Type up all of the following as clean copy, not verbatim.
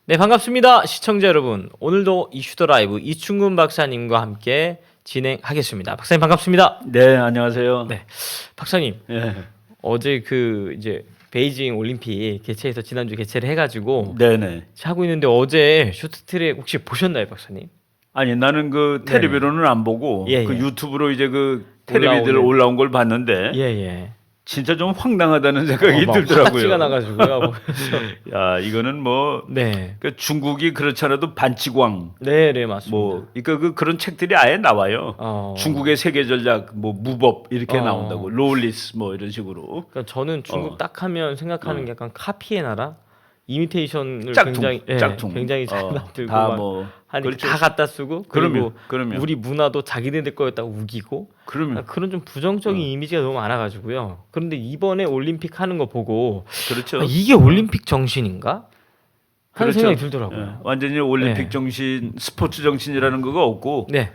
네, 반갑습니다. 시청자 여러분. 오늘도 이슈더 라이브 이충근 박사님과 함께 진행하겠습니다. 박사님 반갑습니다. 네, 안녕하세요. 네. 박사님, 예. 어제 이제 베이징 올림픽 개최해서 지난주 개최를 해 가지고 네네. 하고 있는데 어제 쇼트트랙 혹시 보셨나요, 박사님? 아니 나는 그 텔레비로는 안 보고 예, 그 예. 유튜브로 이제 그 텔레비들 올라온 걸 봤는데 예, 예. 진짜 좀 황당하다는 생각이 막 들더라고요. 화딱지가 나 가지고요. 야, 이거는 뭐 네. 그 중국이 그렇지 않아도 반치광 네, 네, 맞습니다. 뭐 그러니까 그런 책들이 아예 나와요. 어. 중국의 세계 전략 뭐 무법 이렇게 어. 나온다고. 롤리스 뭐 이런 식으로. 그러니까 저는 중국 딱 하면 생각하는 게 약간 카피의 나라, 이미테이션을 짝퉁, 굉장히 짝퉁. 굉장히 잘 만들고 다 막 뭐 하니까 그렇죠. 다 갖다 쓰고 그리고 그러면. 우리 문화도 자기네들 거였다고 우기고 그러면 그런 좀 부정적인 이미지가 너무 많아가지고요. 그런데 이번에 올림픽 하는 거 보고 그렇죠. 이게 올림픽 정신인가 하는 그렇죠. 생각이 들더라고요. 예, 완전히 올림픽 네. 정신, 스포츠 정신이라는 거가 없고 네,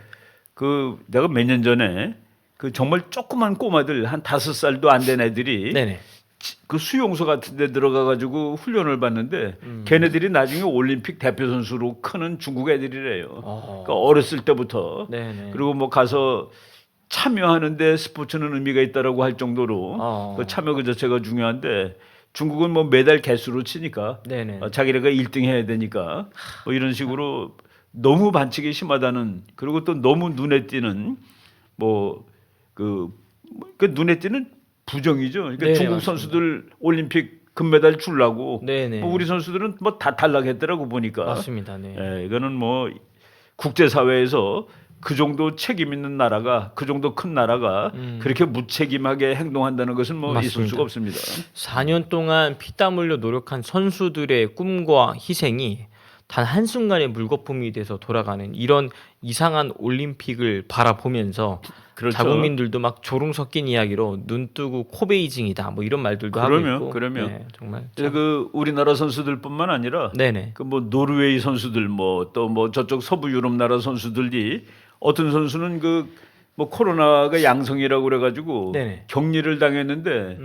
그 내가 몇 년 전에 그 정말 조그만 꼬마들 한 5살도 안 된 애들이 네네. 그 수용소 같은 데 들어가 가지고 훈련을 받는데 걔네들이 나중에 올림픽 대표 선수로 크는 중국 애들이래요. 그러니까 어렸을 때부터 네네. 그리고 뭐 가서 참여하는데 스포츠는 의미가 있다라고 할 정도로 그 참여 그 자체가 중요한데 중국은 뭐 메달 개수로 치니까 네네. 자기네가 1등 해야 되니까 뭐 이런 식으로 너무 반칙이 심하다는 그리고 또 너무 눈에 띄는 그 눈에 띄는 부정이죠. 그러니까 네네, 중국 맞습니다. 선수들 올림픽 금메달 주려고 네네. 뭐 우리 선수들은 뭐 다 탈락했더라고 보니까. 맞습니다. 네. 예, 이거는 뭐 국제 사회에서 그 정도 책임 있는 나라가 그 정도 큰 나라가 그렇게 무책임하게 행동한다는 것은 뭐 있을 맞습니다. 수가 없습니다. 4년 동안 피땀 흘려 노력한 선수들의 꿈과 희생이 단 한순간에 물거품이 돼서 돌아가는 이런 이상한 올림픽을 바라보면서 그렇죠. 자국민들도 막 조롱 섞인 이야기로 눈 뜨고 코베이징이다 뭐 이런 말들도 하고 있고 그러면. 네, 정말 그 우리나라 선수들뿐만 아니라 네네. 그 뭐 노르웨이 선수들 뭐 또 뭐 저쪽 서부 유럽 나라 선수들이 어떤 선수는 그 뭐 코로나가 양성이라고 그래가지고 네네. 격리를 당했는데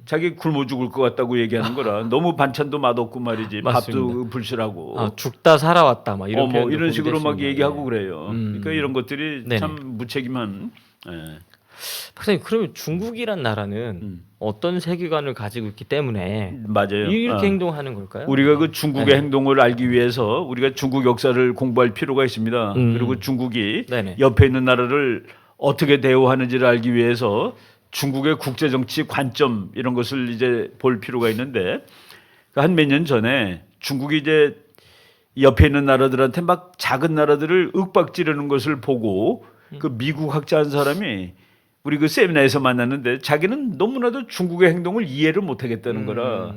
자기 굶어 죽을 것 같다고 얘기하는 거라 너무 반찬도 맛없고 말이지 맞습니다. 밥도 불실하고 죽다 살아왔다 막 이런 뭐 표현도 이런 보기도 식으로 막 했습니다. 얘기하고 네. 그래요. 그러니까 이런 것들이 네네. 참 무책임한. 예. 박사님 그러면 중국이란 나라는 어떤 세계관을 가지고 있기 때문에 맞아요. 이렇게 행동하는 걸까요? 우리가 그 중국의 네. 행동을 알기 위해서 우리가 중국 역사를 공부할 필요가 있습니다. 그리고 중국이 네네. 옆에 있는 나라를 어떻게 대우하는지를 알기 위해서 중국의 국제 정치 관점 이런 것을 이제 볼 필요가 있는데 한 몇 년 전에 중국이 이제 옆에 있는 나라들한테 막 작은 나라들을 윽박지르는 것을 보고 그 미국 학자 한 사람이 우리 그 세미나에서 만났는데 자기는 너무나도 중국의 행동을 이해를 못 하겠다는 거라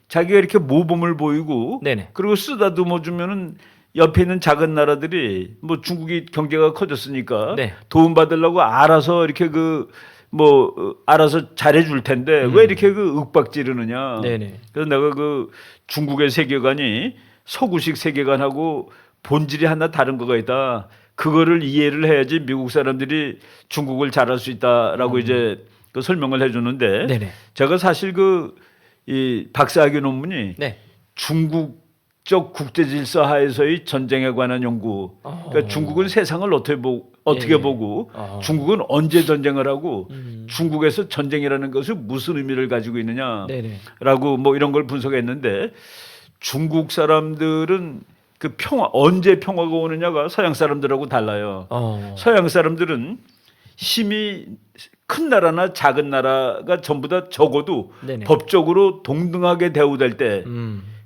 자기가 이렇게 모범을 보이고 네네. 그리고 쓰다듬어 주면은 옆에 있는 작은 나라들이 뭐 중국이 경제가 커졌으니까 네. 도움 받으려고 알아서 이렇게 알아서 잘해 줄 텐데 왜 이렇게 그 윽박지르느냐. 네네. 그래서 내가 그 중국의 세계관이 서구식 세계관하고 본질이 하나 다른 거가 있다. 그거를 이해를 해야지 미국 사람들이 중국을 잘할 수 있다라고 이제 그 설명을 해주는데 네네. 제가 사실 이 박사학위 논문이 네. 중국적 국제 질서 하에서의 전쟁에 관한 연구. 그러니까 중국은 세상을 어떻게 예. 보고 중국은 언제 전쟁을 하고 중국에서 전쟁이라는 것이 무슨 의미를 가지고 있느냐라고 네네. 뭐 이런 걸 분석했는데 중국 사람들은 그 언제 평화가 오느냐가 서양 사람들하고 달라요. 서양 사람들은 힘이 큰 나라나 작은 나라가 전부 다 적어도 네네. 법적으로 동등하게 대우될 때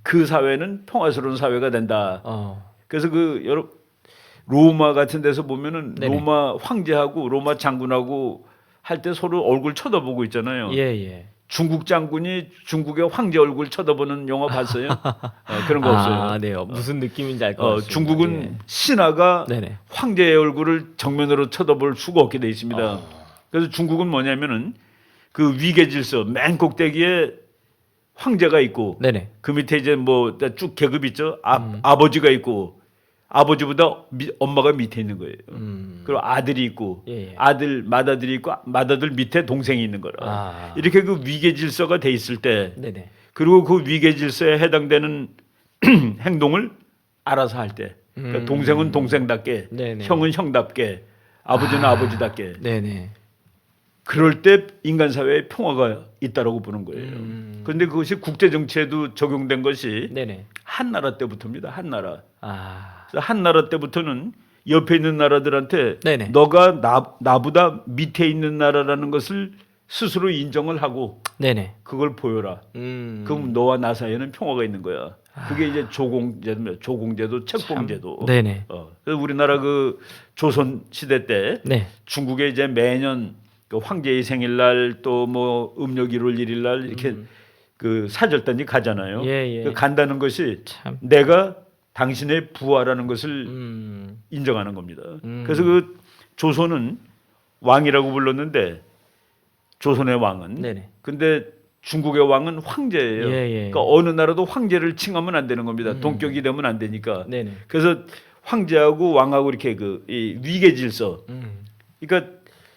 그 음. 사회는 평화스러운 사회가 된다. 그래서 로마 같은 데서 보면은 네네. 로마 황제하고 로마 장군하고 할 때 서로 얼굴 쳐다보고 있잖아요. 예예. 중국 장군이 중국의 황제 얼굴 쳐다보는 영화 봤어요? 그런 거 없어요. 네요. 무슨 느낌인지 알 것 같습니다. 중국은 신하가 네네. 황제의 얼굴을 정면으로 쳐다볼 수가 없게 돼 있습니다. 그래서 중국은 뭐냐면은 그 위계 질서 맨 꼭대기에 황제가 있고 네네. 그 밑에 이제 뭐 쭉 계급 있죠. 아버지가 있고 아버지보다 엄마가 밑에 있는 거예요. 그리고 아들이 있고 예. 맏아들이 있고 맏아들 밑에 동생이 있는 거라. 이렇게 그 위계 질서가 돼 있을 때 네네. 그리고 그 위계 질서에 해당되는 행동을 알아서 할 때, 그러니까 동생은 동생답게, 네네. 형은 형답게, 아버지는 아버지답게. 네네. 그럴 때 인간 사회에 평화가 있다라고 보는 거예요. 그런데 그것이 국제 정치에도 적용된 것이 네네. 한 나라 때부터입니다. 한 나라. 아. 그래서 한 나라 때부터는 옆에 있는 나라들한테 네네. 너가 나보다 밑에 있는 나라라는 것을 스스로 인정을 하고 네네. 그걸 보여라. 그럼 너와 나 사이에는 평화가 있는 거야. 그게 이제 조공제도, 책봉제도. 네네. 그래서 우리나라 그 조선 시대 때 네. 중국에 이제 매년 그 황제의 생일날 또 뭐 음력 1월 1일날 이렇게 그 사절단이 가잖아요. 예, 예. 그 간다는 것이 참. 내가 당신의 부하라는 것을 인정하는 겁니다. 그래서 그 조선은 왕이라고 불렀는데 조선의 왕은 네네. 근데 중국의 왕은 황제예요. 예, 예. 그러니까 어느 나라도 황제를 칭하면 안 되는 겁니다. 동격이 되면 안 되니까. 네네. 그래서 황제하고 왕하고 이렇게 그 이 위계 질서. 그러니까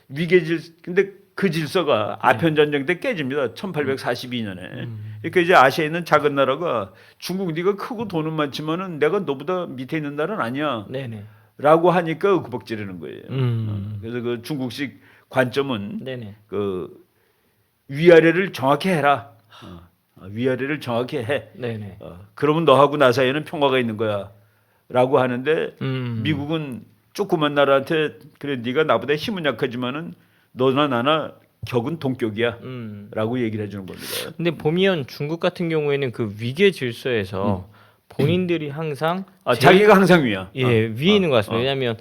위계 근데 그 질서가 아편 전쟁 때 깨집니다. 1842년에. 그러니까 이제 아시아에 있는 작은 나라가 중국 네가 크고 돈은 많지만은 내가 너보다 밑에 있는 나라는 아니야. 네네. 라고 하니까 구벅지르는 거예요. 음. 그래서 그 중국식 관점은 네네. 그 위아래를 정확히 해라. 위아래를 정확히 해. 네네. 그러면 너하고 나 사이에는 평화가 있는 거야. 라고 하는데 미국은 조그만 나라한테 그래 네가 나보다 힘은 약하지만은 너나 나나 격은 동격이야. 라고 얘기를 해주는 겁니다. 근데 보면 중국 같은 경우에는 그 위계 질서에서 본인들이 항상 자기가 항상 위야. 예, 위에 있는 것 같습니다. 왜냐하면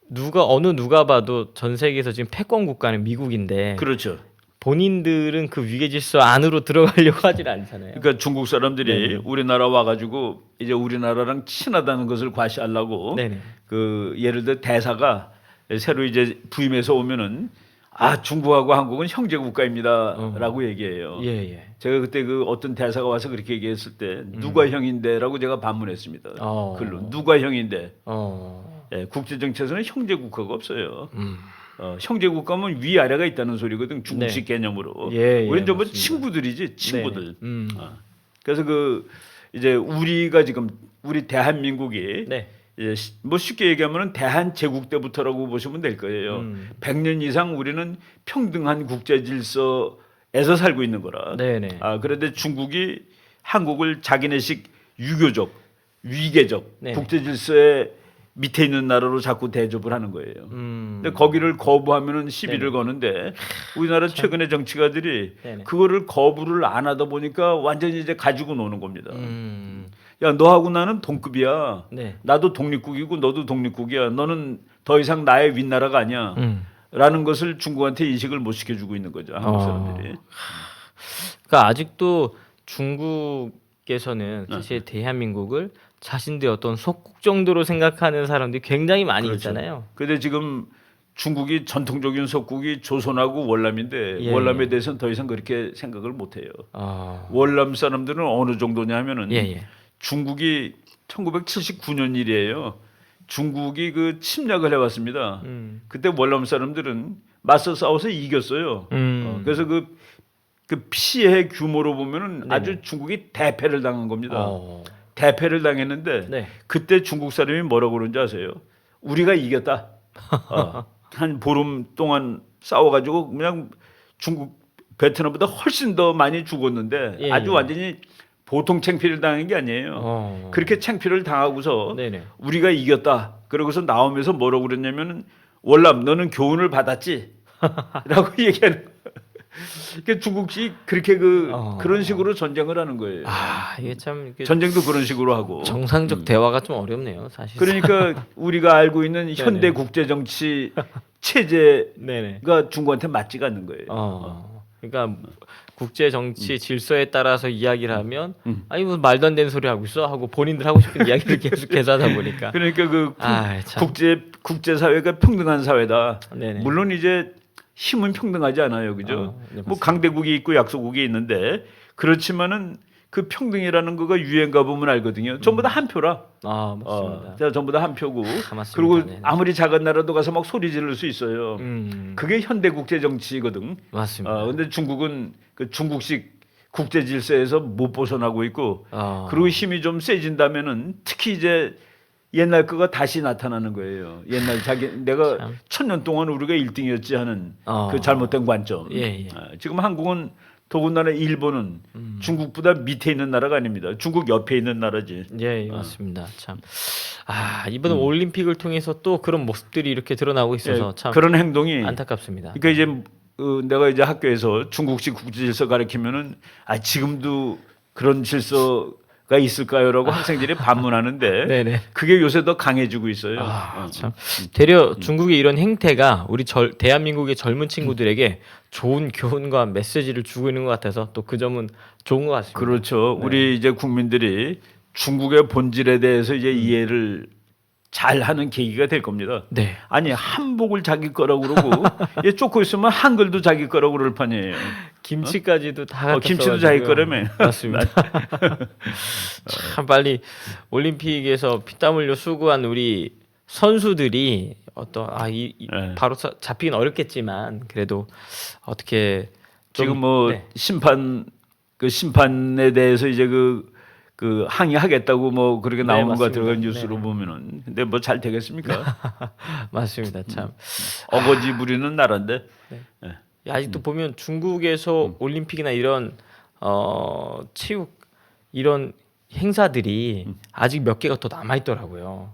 누가 봐도 전 세계에서 지금 패권 국가는 미국인데 그렇죠. 본인들은 그 위계 질서 안으로 들어가려고 하질 않잖아요. 그러니까 중국 사람들이 우리나라 와가지고 이제 우리나라랑 친하다는 것을 과시하려고 네네. 그 예를 들어 대사가 새로 이제 부임해서 오면은 중국하고 한국은 형제 국가입니다라고 얘기해요. 예. 제가 그때 그 어떤 대사가 와서 그렇게 얘기했을 때 누가 형인데라고 제가 반문했습니다. 글로 누가 형인데? 예, 국제 정치에서는 형제 국가가 없어요. 형제 국가면 위 아래가 있다는 소리거든 중국식 개념으로. 예, 우리는 전부 맞습니다. 친구들이지 친구들. 네네. 그래서 그 이제 우리가 지금 우리 대한민국이 네. 뭐 쉽게 얘기하면은 대한 제국 때부터라고 보시면 될 거예요. 100년 이상 우리는 평등한 국제 질서에서 살고 있는 거라. 네네. 그런데 중국이 한국을 자기네식 유교적, 위계적 네네. 국제 질서에 밑에 있는 나라로 자꾸 대접을 하는 거예요. 근데 거기를 거부하면은 시비를 거는데 우리나라 최근의 정치가들이 네네. 그거를 거부를 안 하다 보니까 완전히 이제 가지고 노는 겁니다. 야, 너하고 나는 동급이야. 네. 나도 독립국이고 너도 독립국이야. 너는 더 이상 나의 윗나라가 아니야. 라는 것을 중국한테 인식을 못 시켜주고 있는 거죠. 한국 사람들이. 그러니까 아직도 중국에서는 사실 대한민국을 자신들의 어떤 속국 정도로 생각하는 사람들이 굉장히 많이 그렇죠. 있잖아요. 근데 지금 중국이 전통적인 속국이 조선하고 월남인데 예, 월남에 예. 대해서는 더 이상 그렇게 생각을 못 해요. 월남 사람들은 어느 정도냐 하면은 예. 중국이 1979년 일이에요. 중국이 그 침략을 해왔습니다. 그때 월남 사람들은 맞서 싸워서 이겼어요. 그래서 그 피해 규모로 보면은 네네. 아주 중국이 대패를 당한 겁니다. 대패를 당했는데 네. 그때 중국 사람이 뭐라고 그러는지 아세요? 우리가 이겼다. 한 보름 동안 싸워가지고 그냥 중국 베트남보다 훨씬 더 많이 죽었는데 예, 아주 예. 완전히 보통 창피를 당한 게 아니에요. 그렇게 창피를 당하고서 네네. 우리가 이겼다. 그러고서 나오면서 뭐라고 그랬냐면은 월남 너는 교훈을 받았지? 라고 얘기하는 거예요. 그러니까 중국이 그렇게 그런 식으로 전쟁을 하는 거예요. 이게 참 이렇게 전쟁도 그런 식으로 하고. 정상적 대화가 좀 어렵네요, 사실. 그러니까 우리가 알고 있는 현대 국제 정치 체제가 네네. 중국한테 맞지가 않는 거예요. 그러니까 국제 정치 질서에 따라서 이야기를 하면 아니 무슨 말도 안 되는 소리 하고 있어 하고 본인들 하고 싶은 이야기를 계속해서 하다 보니까 그러니까 참. 국제 사회가 평등한 사회다. 네네. 물론 이제 힘은 평등하지 않아요, 그죠? 네, 뭐 강대국이 있고 약소국이 있는데 그렇지만은 그 평등이라는 거가 유행가 보면 알거든요. 전부 다 한 표라. 맞습니다. 전부 다 한 표고. 맞습니다. 그리고 네네. 아무리 작은 나라도 가서 막 소리 지를 수 있어요. 그게 현대 국제 정치거든. 맞습니다. 근데 중국은 그 중국식 국제 질서에서 못 벗어나고 있고 아. 그리고 힘이 좀 세진다면은 특히 이제 옛날 거가 다시 나타나는 거예요. 옛날 내가 참. 1000년 동안 우리가 1등이었지 하는 그 잘못된 관점. 예. 지금 한국은 더군다나 일본은 중국보다 밑에 있는 나라가 아닙니다. 중국 옆에 있는 나라지. 예, 맞습니다. 참. 이번 올림픽을 통해서 또 그런 모습들이 이렇게 드러나고 있어서 참 그런 행동이 안타깝습니다. 그러니까 이제 내가 이제 학교에서 중국식 국제 질서 가르치면은 지금도 그런 질서가 있을까요라고 학생들이 반문하는데 네네. 그게 요새 더 강해지고 있어요. 참 되려 중국의 이런 행태가 우리 대한민국의 젊은 친구들에게 좋은 교훈과 메시지를 주고 있는 것 같아서 또 그 점은 좋은 것 같습니다. 그렇죠. 우리 이제 국민들이 중국의 본질에 대해서 이제 이해를 잘 하는 계기가 될 겁니다. 네. 아니 한복을 자기 거라고 그러고 얘 쫓고 있으면 한글도 자기 거라고 그럴 판이에요. 김치까지도 다 갖다 김치도 써가지고요. 자기 거라며. 맞습니다. 참 빨리 올림픽에서 피땀 흘려 수고한 우리 선수들이 네. 바로 잡히긴 어렵겠지만 그래도 어떻게 좀, 지금 뭐 네. 심판에 대해서 이제 그 항의하겠다고 뭐 그렇게 나오는 것 맞습니다. 같아요. 뉴스로 네. 보면은. 근데 뭐 잘 되겠습니까? 맞습니다. 참 어거지 부리는 나라인데. 아직도 보면 중국에서 올림픽이나 이런 체육 이런 행사들이 아직 몇 개가 더 남아 있더라고요.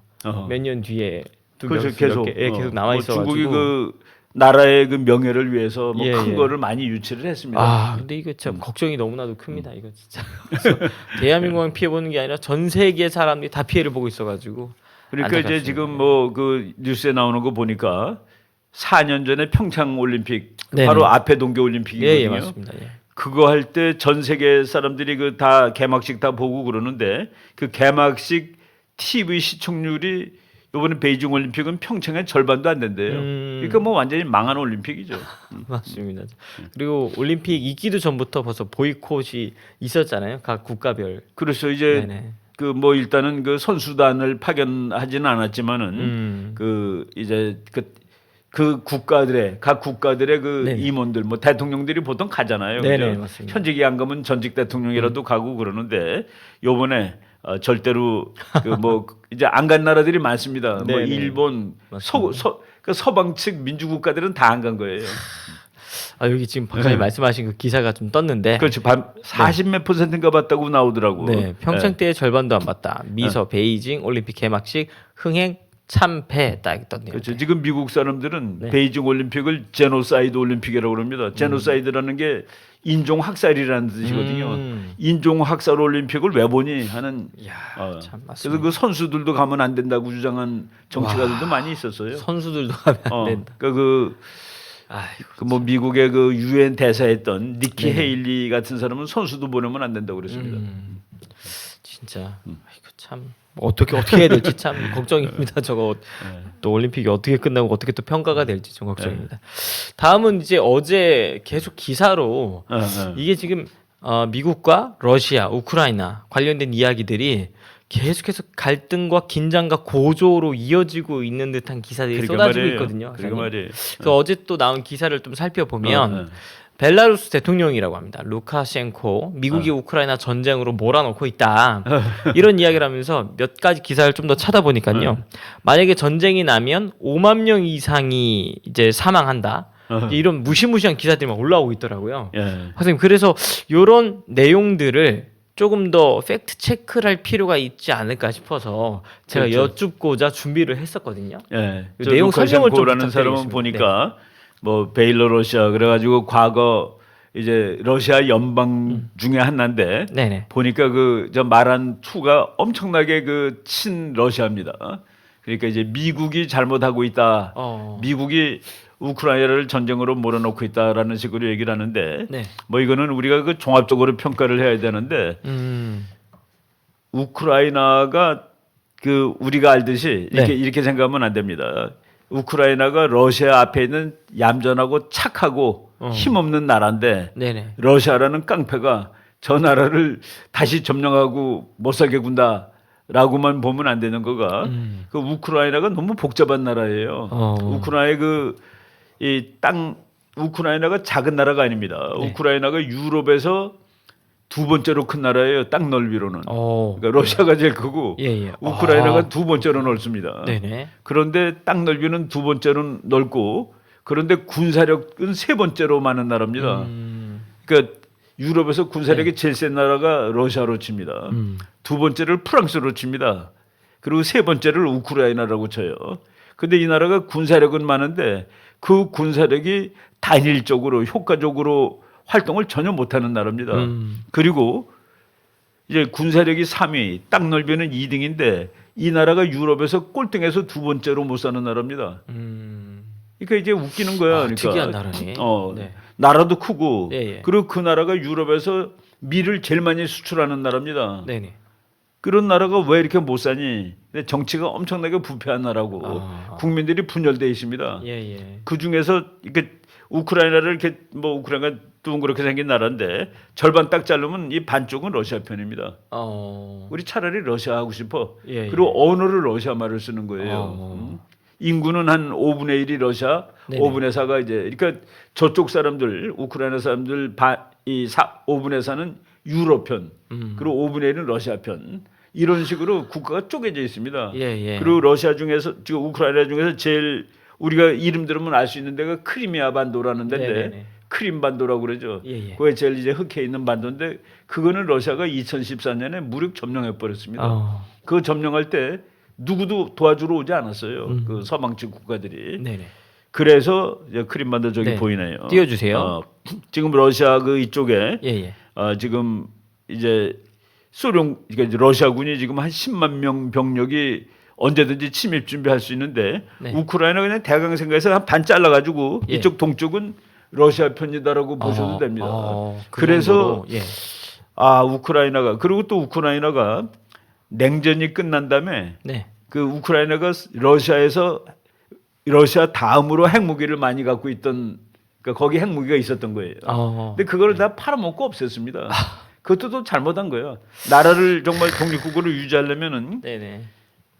몇 년 뒤에 또 그래서 계속 남아 있어 가지고 중국이 그 나라의 그 명예를 위해서 뭐 예, 큰 예. 거를 많이 유치를 했습니다. 근데 이거 참 걱정이 너무나도 큽니다. 이거 진짜. 그래서 대한민국만 피해 보는 게 아니라 전 세계 사람들이 다 피해를 보고 있어 가지고 그러니까 이제 지금 뭐 그 뉴스에 나오는 거 보니까 4년 전에 평창 올림픽 네네. 바로 앞에 동계 올림픽이거든요. 예, 맞습니다. 예. 그거 할 때 전 세계 사람들이 그 다 개막식 다 보고 그러는데 그 개막식 TV 시청률이 이번에 베이징 올림픽은 평창의 절반도 안 된대요. 그러니까 뭐 완전히 망한 올림픽이죠. 맞습니다. 그리고 올림픽 있기도 전부터 벌써 보이콧이 있었잖아요. 각 국가별. 그래서 이제 네네. 그 뭐 일단은 그 선수단을 파견하지는 않았지만은 그 이제 그 국가들의 각 국가들의 그 네네. 임원들 뭐 대통령들이 보통 가잖아요. 네네, 그죠? 맞습니다. 현직이 안 가면 전직 대통령이라도 가고 그러는데 요번에 절대로 그 뭐 이제 안 간 나라들이 많습니다. 뭐 네네. 일본, 그 서방 측 민주국가들은 다 안 간 거예요. 여기 지금 박사님 말씀하신 그 기사가 좀 떴는데. 그렇죠. 40몇 %인가 봤다고 나오더라고. 네, 평창 때의 절반도 안 봤다. 미서 베이징 올림픽 개막식 흥행 참패 딱 떴네요. 그렇죠. 지금 미국 사람들은 네. 베이징 올림픽을 제노사이드 올림픽이라고 합니다. 제노사이드라는 게 인종 학살이라는 뜻이거든요. 인종 학살 올림픽을 왜 보니 하는. 이야, 참 그래서 맞습니다. 그 선수들도 가면 안 된다고 주장한 정치가들도 많이 있었어요. 선수들도 하면 안 된다. 그러니까 뭐 미국의 그 유엔 대사했던 니키 헤일리 같은 사람은 선수도 보내면 안 된다고 그랬습니다. 진짜 이거 참 어떻게 해야 될지 참 걱정입니다. 저거 또 올림픽이 어떻게 끝나고 어떻게 또 평가가 될지 좀 걱정입니다. 다음은 이제 어제 계속 기사로 이게 지금 미국과 러시아, 우크라이나 관련된 이야기들이 계속해서 갈등과 긴장과 고조로 이어지고 있는 듯한 기사들이 그러니까 쏟아지고 말이에요. 있거든요. 그러니까 말이에요. 그래서 어제 또 나온 기사를 좀 살펴보면 벨라루스 대통령이라고 합니다. 루카셴코 미국이 우크라이나 전쟁으로 몰아넣고 있다. 이런 이야기를 하면서 몇 가지 기사를 좀 더 찾아보니까요. 만약에 전쟁이 나면 5만 명 이상이 이제 사망한다. 이런 무시무시한 기사들이 막 올라오고 있더라고요. 선생님 그래서 이런 내용들을 조금 더 팩트 체크를 할 필요가 있지 않을까 싶어서 제가 그렇죠. 여쭙고자 준비를 했었거든요. 내용 설명을 좀 라는 사람은 부탁드리겠습니다. 보니까 뭐 베일러러시아 그래가지고 과거 이제 러시아 연방 중에 하나인데 네네. 보니까 그 저 말한 투가 엄청나게 그 친러시아입니다. 그러니까 이제 미국이 잘못하고 있다. 미국이 우크라이나를 전쟁으로 몰아넣고 있다라는 식으로 얘기를 하는데 네. 뭐 이거는 우리가 그 종합적으로 평가를 해야 되는데 우크라이나가 그 우리가 알듯이 이렇게 생각하면 안 됩니다. 우크라이나가 러시아 앞에 있는 얌전하고 착하고 힘없는 나라인데 네네. 러시아라는 깡패가 저 나라를 다시 점령하고 못살게 군다라고만 보면 안 되는 거가 그 우크라이나가 너무 복잡한 나라예요. 우크라이나의 이 땅 우크라이나가 작은 나라가 아닙니다. 우크라이나가 유럽에서 두 번째로 큰 나라예요. 땅 넓이로는. 어. 그러니까 러시아가 제일 크고 예, 예. 우크라이나가 아. 두 번째로 넓습니다. 네네. 그런데 땅 넓이는 두 번째로 넓고 그런데 군사력은 세 번째로 많은 나라입니다. 그러니까 유럽에서 군사력이 제일 센 나라가 러시아로 칩니다. 두 번째를 프랑스로 칩니다. 그리고 세 번째를 우크라이나라고 쳐요. 근데 이 나라가 군사력은 많은데 그 군사력이 단일적으로 효과적으로 활동을 전혀 못하는 나라입니다. 그리고 이제 군사력이 3위, 땅 넓이는 2등인데 이 나라가 유럽에서 꼴등해서 두 번째로 못 사는 나라입니다. 그러니까 이제 웃기는 거야. 그러니까 특이한 나라네. 네. 나라도 크고 예, 예. 그리고 그 나라가 유럽에서 밀을 제일 많이 수출하는 나라입니다. 네네. 그런 나라가 왜 이렇게 못 사니? 근데 정치가 엄청나게 부패한 나라고 국민들이 분열돼 있습니다. 예예. 그 중에서 이렇게 우크라이나를 이렇게 뭐 우크라이나가 둥그렇게 생긴 나라인데 절반 딱 자르면 이 반쪽은 러시아 편입니다. 우리 차라리 러시아 하고 싶어. 예, 그리고 언어를 러시아 말을 쓰는 거예요. 인구는 한 5분의 1이 러시아, 네네. 5분의 4가 이제 그러니까 저쪽 사람들 우크라이나 사람들 5분의 4는 유럽 편, 그리고 5분의 1은 러시아 편. 이런 식으로 국가가 쪼개져 있습니다. 예. 그리고 러시아 중에서 지금 우크라이나 중에서 제일 우리가 이름 들으면 알 수 있는 데가 크리미아 반도라는 데인데 네네네. 크림 반도라고 그러죠. 예. 그게 제일 이제 흑해 있는 반도인데 그거는 러시아가 2014년에 무력 점령해 버렸습니다. 그 점령할 때 누구도 도와주러 오지 않았어요. 그 서방 측 국가들이. 네네. 그래서 이제 크림 반도 저기 네. 보이네요. 띄워주세요. 지금 러시아 그 이쪽에 예예. 지금 이제 소련 그러니까 이제 러시아군이 지금 한 10만 명 병력이 언제든지 침입 준비할 수 있는데 네. 우크라이나 그냥 대강 생각해서 한 반 잘라 가지고 예. 이쪽 동쪽은 러시아 편이다라고 보셔도 됩니다. 그 그래서 정도로, 예. 우크라이나가 그리고 또 우크라이나가 냉전이 끝난 다음에 네. 그 우크라이나가 러시아 다음으로 핵무기를 많이 갖고 있던 그러니까 거기 핵무기가 있었던 거예요. 근데 그걸 다 팔아먹고 없앴습니다. 그것도 또 잘못한 거예요. 나라를 정말 독립국으로 유지하려면은 네네.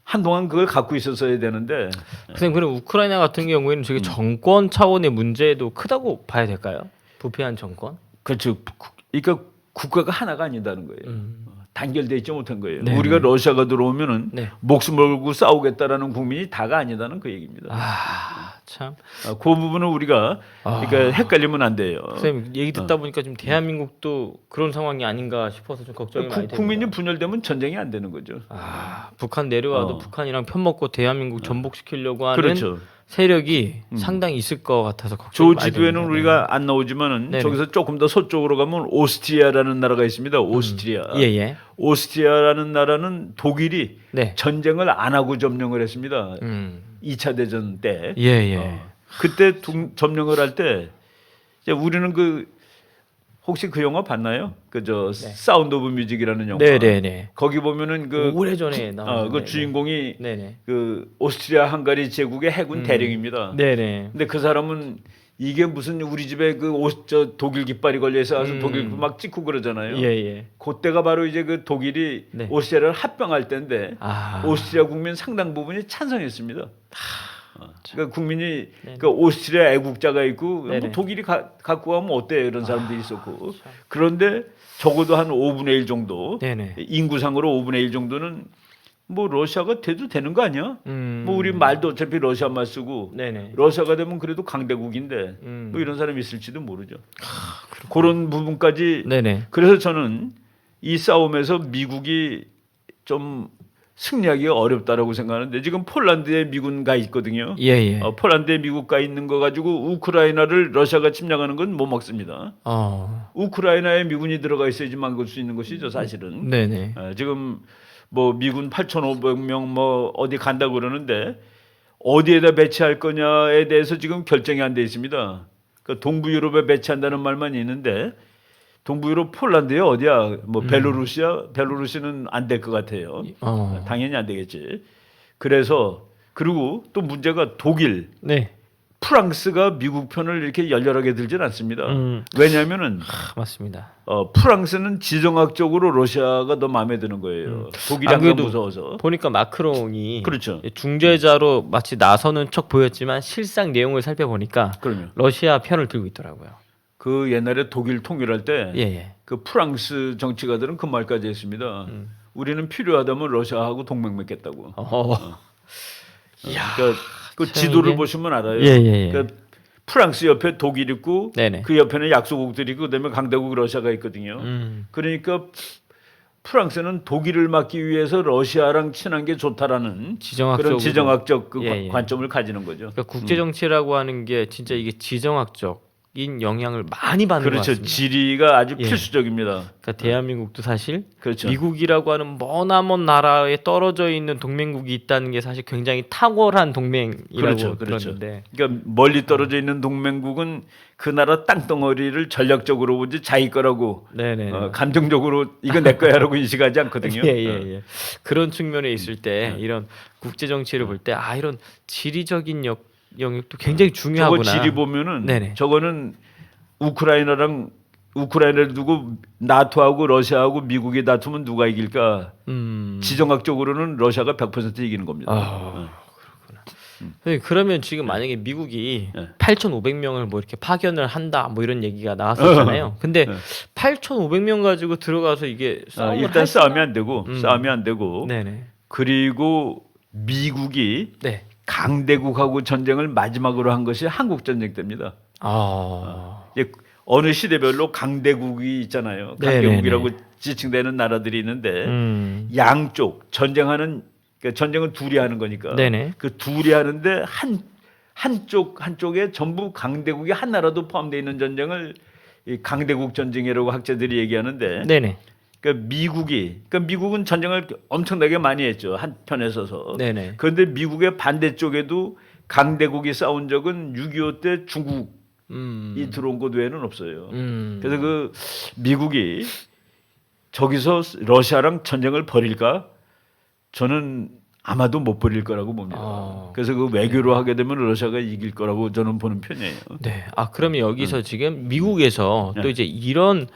한동안 그걸 갖고 있었어야 되는데. 선생님 그럼 우크라이나 같은 경우에는 저게 정권 차원의 문제도 크다고 봐야 될까요? 부패한 정권? 그렇죠. 그러니까 국가가 하나가 아니다는 거예요. 단결돼 있지 못한 거예요. 네네. 우리가 러시아가 들어오면은 네. 목숨 걸고 싸우겠다라는 국민이 다가 아니다는 그 얘기입니다. 참. 그 부분은 우리가 그러니까 헷갈리면 안 돼요. 선생님 얘기 듣다 보니까 지금 대한민국도 그런 상황이 아닌가 싶어서 좀 걱정이 많이 됩니다. 국민이 분열되면 전쟁이 안 되는 거죠. 북한 내려와도 북한이랑 편먹고 대한민국 전복시키려고 하는 그렇죠. 세력이 상당히 있을 것 같아서 걱정이 조 많이 지도에는 됩니다. 우리가 안 나오지만은 네네. 저기서 조금 더 서쪽으로 가면 오스트리아라는 나라가 있습니다. 오스트리아. 예예. 오스트리아라는 나라는 독일이 네. 전쟁을 안 하고 점령을 했습니다. 2차 대전 때. 예예. 그때 점령을 할 때 우리는 혹시 그 영화 봤나요? 사운드 오브 뮤직이라는 영화. 네네네. 거기 보면은 오래전에 나온 그 주인공이 네네. 그 오스트리아 헝가리 제국의 해군 대령입니다. 네네. 근데 그 사람은 이게 무슨 우리 집에 독일 깃발이 걸려 있어 가지고 독일 막 찍고 그러잖아요. 예예. 그때가 바로 이제 그 독일이 네. 오스트리아를 합병할 때인데 아. 오스트리아 국민 상당 부분이 찬성했습니다. 그러니까 국민이 네네. 그 오스트리아 애국자가 있고 뭐 네네. 독일이 갖고 가면 어때 이런 사람들이 있었고 그런데 적어도 한 5분의 1 정도 네네. 인구상으로 5분의 1 정도는 뭐 러시아가 돼도 되는 거 아니야? 뭐 우리 말도 어차피 러시아 말 쓰고 네네. 러시아가 되면 그래도 강대국인데 뭐 이런 사람이 있을지도 모르죠. 그런 부분까지 네네. 그래서 저는 이 싸움에서 미국이 좀 승리하기가 어렵다라고 생각하는데 지금 폴란드에 미군 가 있거든요. 예예. 폴란드에 미국 가 있는 거 가지고 우크라이나를 러시아가 침략하는 건 못 막습니다. 우크라이나에 미군이 들어가 있어야지 막을 수 있는 것이죠, 사실은. 네네. 지금 뭐 미군 8,500명 뭐 어디 간다고 그러는데 어디에다 배치할 거냐에 대해서 지금 결정이 안 돼 있습니다. 그러니까 동부 유럽에 배치한다는 말만 있는데 동부 유럽 폴란드에 어디야? 뭐 벨로루시아? 벨로루시는 안 될 것 같아요. 당연히 안 되겠지. 그래서 그리고 또 문제가 독일, 네. 프랑스가 미국 편을 이렇게 열렬하게 들진 않습니다. 왜냐하면은 맞습니다. 프랑스는 지정학적으로 러시아가 더 마음에 드는 거예요. 독일이 안 항상 그래도 무서워서. 보니까 마크롱이 그렇죠. 중재자로 마치 나서는 척 보였지만 실상 내용을 살펴보니까 그럼요. 러시아 편을 들고 있더라고요. 그 옛날에 독일 통일할 때 예, 예. 그 프랑스 정치가들은 그 말까지 했습니다. 우리는 필요하다면 러시아하고 동맹 맺겠다고. 그러니까 그 참 지도를 이게- 보시면 알아요. 예, 예, 예. 그러니까 프랑스 옆에 독일 있고 네네. 그 옆에는 약소국들이 있고 그다음에 강대국 러시아가 있거든요. 그러니까 프랑스는 독일을 막기 위해서 러시아랑 친한 게 좋다라는 지정학적으로. 그런 지정학적 그 예, 예. 관점을 가지는 거죠. 그러니까 국제 정치라고 하는 게 진짜 이게 지정학적인 영향을 많이 받는 것 그렇죠. 같습니다. 지리가 아주 예. 필수적입니다. 그러니까 대한민국도 사실 그렇죠. 미국이라고 하는 머나먼 나라에 떨어져 있는 동맹국이 있다는 게 사실 굉장히 탁월한 동맹이라고 그렇죠. 들었는데 그러니까 멀리 떨어져 있는 동맹국은 그 나라 땅덩어리를 전략적으로 보지 자기 거라고 네네. 감정적으로 이거 내 거야라고 인식하지 않거든요. 예. 그런 측면에 있을 때 이런 국제 정치를 볼 때 아 이런 지리적인 영역도 굉장히 저거 중요하구나. 지리 보면은 네네. 저거는 우크라이나를 두고 나토하고 러시아하고 미국이 다투면 누가 이길까? 지정학적으로는 러시아가 100% 이기는 겁니다. 네, 그러면 지금 만약에 미국이 네. 8,500명을 뭐 이렇게 파견을 한다 뭐 이런 얘기가 나왔었잖아요. 근데 8,500명 가지고 들어가서 이게 싸움을 일단 할 싸우면 안 되고 싸우면 안 되고 네네. 그리고 미국이 네. 강대국하고 전쟁을 마지막으로 한 것이 한국 전쟁 때입니다. 이제 어느 시대별로 강대국이 있잖아요. 강대국이라고 지칭되는 나라들이 있는데 양쪽 전쟁하는 그러니까 전쟁은 둘이 하는 거니까 네네. 그 둘이 하는데 한쪽에 전부 강대국이 한 나라도 포함되어 있는 전쟁을 이 강대국 전쟁이라고 학자들이 얘기하는데 네네. 그러니까 미국은 전쟁을 엄청나게 많이 했죠. 한 편에 서서. 네네. 그런데 미국의 반대쪽에도 강대국이 싸운 적은 6.25 때 중국이 들어온 것 외에는 없어요. 그래서 그 미국이 저기서 러시아랑 전쟁을 벌일까? 저는 아마도 못 벌일 거라고 봅니다. 그래서 그 외교로 하게 되면 러시아가 이길 거라고 저는 보는 편이에요. 네. 아 그러면 여기서 지금 미국에서 또 네. 이제 이런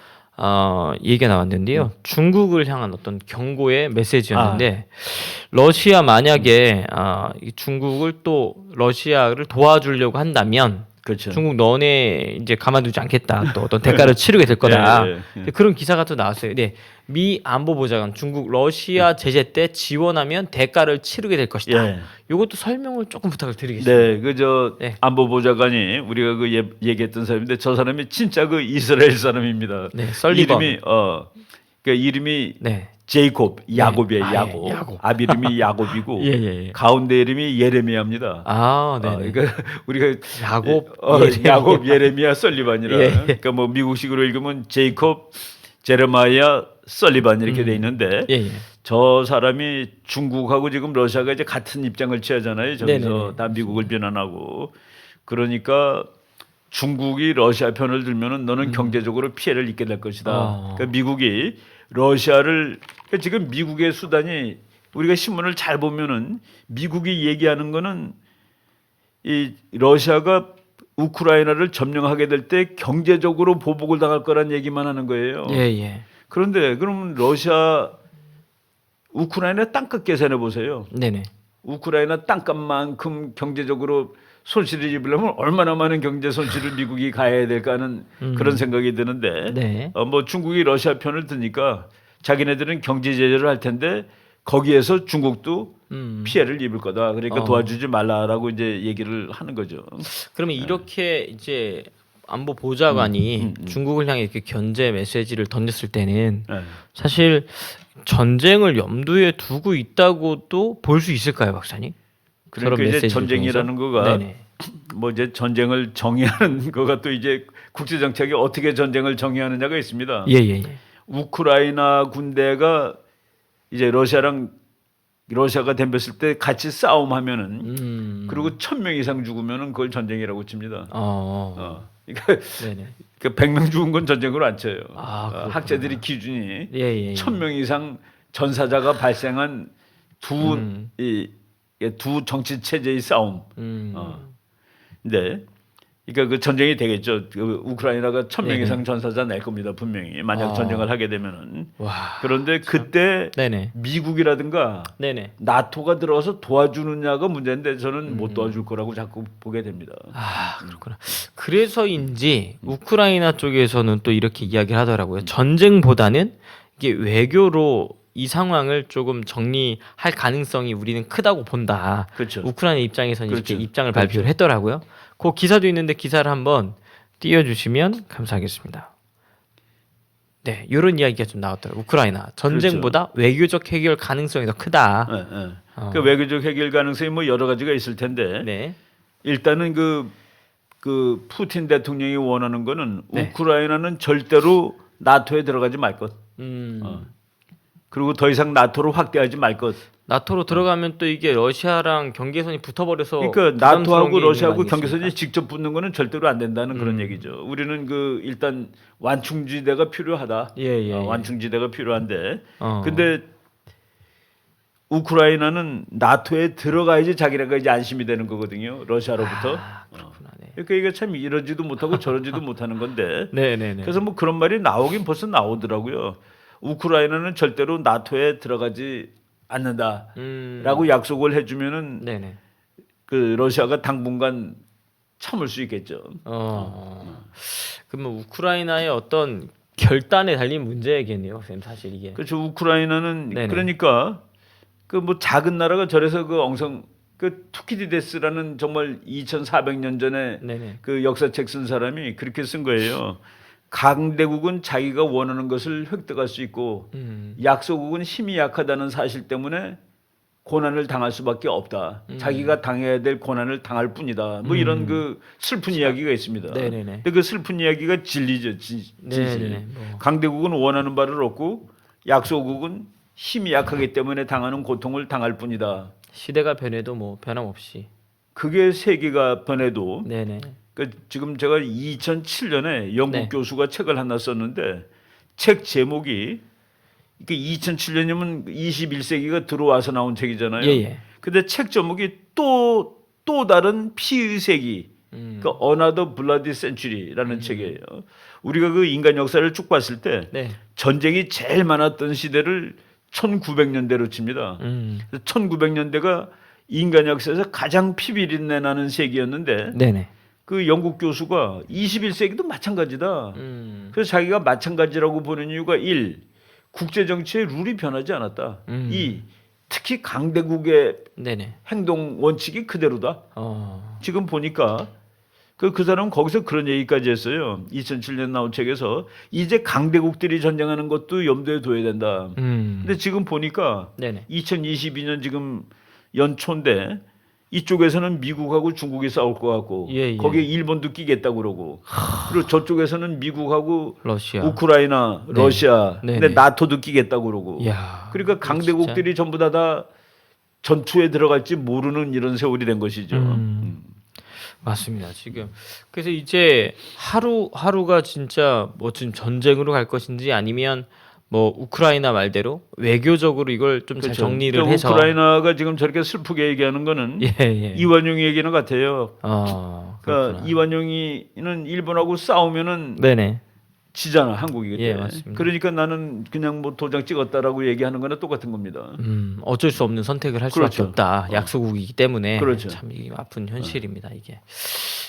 얘기가 나왔는데요. 중국을 향한 어떤 경고의 메시지였는데 러시아 만약에 이 중국을 또 러시아를 도와주려고 한다면 그렇죠. 중국 너네 이제 가만두지 않겠다. 또 어떤 대가를 치르게 될 거다. 예. 그런 기사가 또 나왔어요. 네. 미 안보보좌관 중국 러시아 제재 때 지원하면 대가를 치르게 될 것이다. 예. 이것도 설명을 조금 부탁을 드리겠습니다. 네, 그저 네. 안보보좌관이 우리가 그 얘기했던 사람인데 저 사람이 진짜 그 이스라엘 사람입니다. 네, 설리번. 이름이 네. 제이콥, 야곱이에요. 아, 예, 야곱. 야곱. 앞 이름이 야곱이고 예. 가운데 이름이 예레미야입니다. 아, 네. 그러니까 우리가 야곱, 야곱, 예레미야, 설리반이라. 예. 그러니까 뭐 미국식으로 읽으면 제이콥, 제레마야, 설리반 이렇게 돼 있는데 예. 저 사람이 중국하고 지금 러시아가 이제 같은 입장을 취하잖아요. 저기서 네네네. 다 미국을 비난하고 그러니까 중국이 러시아 편을 들면은 너는 경제적으로 피해를 입게 될 것이다. 그러니까 미국이 러시아를 그러니까 지금 미국의 수단이 우리가 신문을 잘 보면은 미국이 얘기하는 거는 이 러시아가 우크라이나를 점령하게 될 때 경제적으로 보복을 당할 거란 얘기만 하는 거예요. 예. 그런데 그러면 우크라이나 땅값 계산해 보세요. 네네. 우크라이나 땅값만큼 경제적으로 손실을 입으려면 얼마나 많은 경제 손실을 미국이 가해야 될까 하는 그런 생각이 드는데 네. 뭐 중국이 러시아 편을 드니까 자기네들은 경제 제재를 할 텐데 거기에서 중국도 피해를 입을 거다. 그러니까 도와주지 말라라고 이제 얘기를 하는 거죠. 그러면 이렇게 이제 안보 보좌관이 중국을 향해 이렇게 견제 메시지를 던졌을 때는 네. 사실 전쟁을 염두에 두고 있다고도 볼 수 있을까요, 박사님? 그러니까 저런 이제 메시지를 전쟁이라는 통해서? 거가 네네. 뭐 이제 전쟁을 정의하는 거가 또 이제 국제 정책이 어떻게 전쟁을 정의하느냐가 있습니다. 예. 우크라이나 군대가 이제 러시아가 덤볐을 때 같이 싸움하면은 그리고 1,000명 이상 죽으면은 그걸 전쟁이라고 칩니다. 그러니까 네네. 100명 죽은 건 전쟁으로 안 쳐요. 그렇구나. 학자들이 기준이 예. 1,000명 이상 전사자가 발생한 두 정치 체제의 싸움. 근데 그러니까 그 전쟁이 되겠죠. 그 우크라이나가 1,000명 네네. 이상 전사자 낼 겁니다. 분명히 만약 아. 전쟁을 하게 되면은. 와. 그런데 그때 네네. 미국이라든가 네네. 나토가 들어와서 도와주느냐가 문제인데 저는 못 도와줄 거라고 자꾸 보게 됩니다. 아, 그렇구나. 그래서인지 우크라이나 쪽에서는 또 이렇게 이야기를 하더라고요. 전쟁보다는 이게 외교로 이 상황을 조금 정리할 가능성이 우리는 크다고 본다. 그렇죠. 우크라이나 입장에서는 그렇죠. 이렇게 입장을 발표를 했더라고요. 그 기사도 있는데 기사를 한번 띄워주시면 감사하겠습니다. 네, 이런 이야기가 좀 나왔더라고요. 우크라이나 전쟁보다 외교적 해결 가능성이 더 크다. 네, 네. 그 외교적 해결 가능성이 뭐 여러 가지가 있을 텐데 네, 일단은 그 푸틴 대통령이 원하는 거는 네. 우크라이나는 절대로 나토에 들어가지 말 것. 그리고 더 이상 나토를 확대하지 말 것. 나토로 들어가면 또 이게 러시아랑 경계선이 붙어버려서 그러니까 부담스러운 나토하고 게 있는 거 러시아하고 아니겠습니까? 경계선이 직접 붙는 거는 절대로 안 된다는 그런 얘기죠. 우리는 그 일단 완충지대가 필요하다. 예. 완충지대가 필요한데. 어. 근데 우크라이나는 나토에 들어가야지 자기네가 이제 안심이 되는 거거든요. 러시아로부터. 그렇구나. 네. 그러니까 이게 참 이러지도 못하고 저러지도 못하는 건데. 네네네. 그래서 뭐 그런 말이 나오긴 벌써 나오더라고요. 우크라이나는 절대로 나토에 들어가지 않는다라고 약속을 해주면은 네네. 그 러시아가 당분간 참을 수 있겠죠. 그러면 우크라이나의 어떤 결단에 달린 문제겠네요, 쌤 사실 이게. 그렇죠. 우크라이나는 네네. 그러니까 그 뭐 작은 나라가 저래서 그 엉성 그 투키디데스라는 정말 2,400년 전에 네네. 그 역사책 쓴 사람이 그렇게 쓴 거예요. 강대국은 자기가 원하는 것을 획득할 수 있고 약소국은 힘이 약하다는 사실 때문에 고난을 당할 수밖에 없다. 자기가 당해야 될 고난을 당할 뿐이다. 뭐 이런 그 슬픈 이야기가 있습니다. 네네네. 근데 그 슬픈 이야기가 진리죠. 진실. 네네네. 뭐. 강대국은 원하는 바를 얻고 약소국은 힘이 약하기 때문에 당하는 고통을 당할 뿐이다. 시대가 변해도 뭐 변함없이. 그게 세계가 변해도 네네. 그 지금 제가 2007년에 영국 네. 교수가 책을 하나 썼는데 책 제목이 그 2007년이면 21세기가 들어와서 나온 책이잖아요. 예예. 근데 책 제목이 또 다른 피의 세기, 그 Another Bloody Century라는 책이에요. 우리가 그 인간 역사를 쭉 봤을 때 네. 전쟁이 제일 많았던 시대를 1900년대로 칩니다. 1900년대가 인간 역사에서 가장 피비린내 나는 세기였는데 네네. 그 영국 교수가 21세기도 마찬가지다. 그래서 자기가 마찬가지라고 보는 이유가 1. 국제 정치의 룰이 변하지 않았다. 2. 특히 강대국의 네네. 행동 원칙이 그대로다. 지금 보니까 그 사람은 거기서 그런 얘기까지 했어요. 2007년 나온 책에서 이제 강대국들이 전쟁하는 것도 염두에 둬야 된다. 근데 지금 보니까 네네. 2022년 지금 연초인데 이쪽에서는 미국하고 중국이 싸울 것 같고 예. 거기에 일본도 끼겠다고 그러고 그리고 저쪽에서는 미국하고 러시아. 우크라이나, 네. 러시아, 네네. 근데 나토도 끼겠다고 그러고 이야. 그러니까 강대국들이 전부 다 전투에 들어갈지 모르는 이런 세월이 된 것이죠. 맞습니다. 지금 그래서 이제 하루가 진짜 뭐 지금 전쟁으로 갈 것인지 아니면 뭐 우크라이나 말대로 외교적으로 이걸 좀 잘 그렇죠. 정리를 그러니까 해서 우크라이나가 지금 저렇게 슬프게 얘기하는 거는 예. 이완용 얘기는 같아요. 그렇구나. 그러니까 이완용이는 일본하고 싸우면은 네네. 지잖아 한국이 그때. 예, 맞습니다. 그러니까 나는 그냥 뭐 도장 찍었다라고 얘기하는 거나 똑같은 겁니다. 어쩔 수 없는 선택을 할 수밖에 그렇죠. 없다. 약소국이기 때문에 그렇죠. 참 이게 아픈 현실입니다. 이게.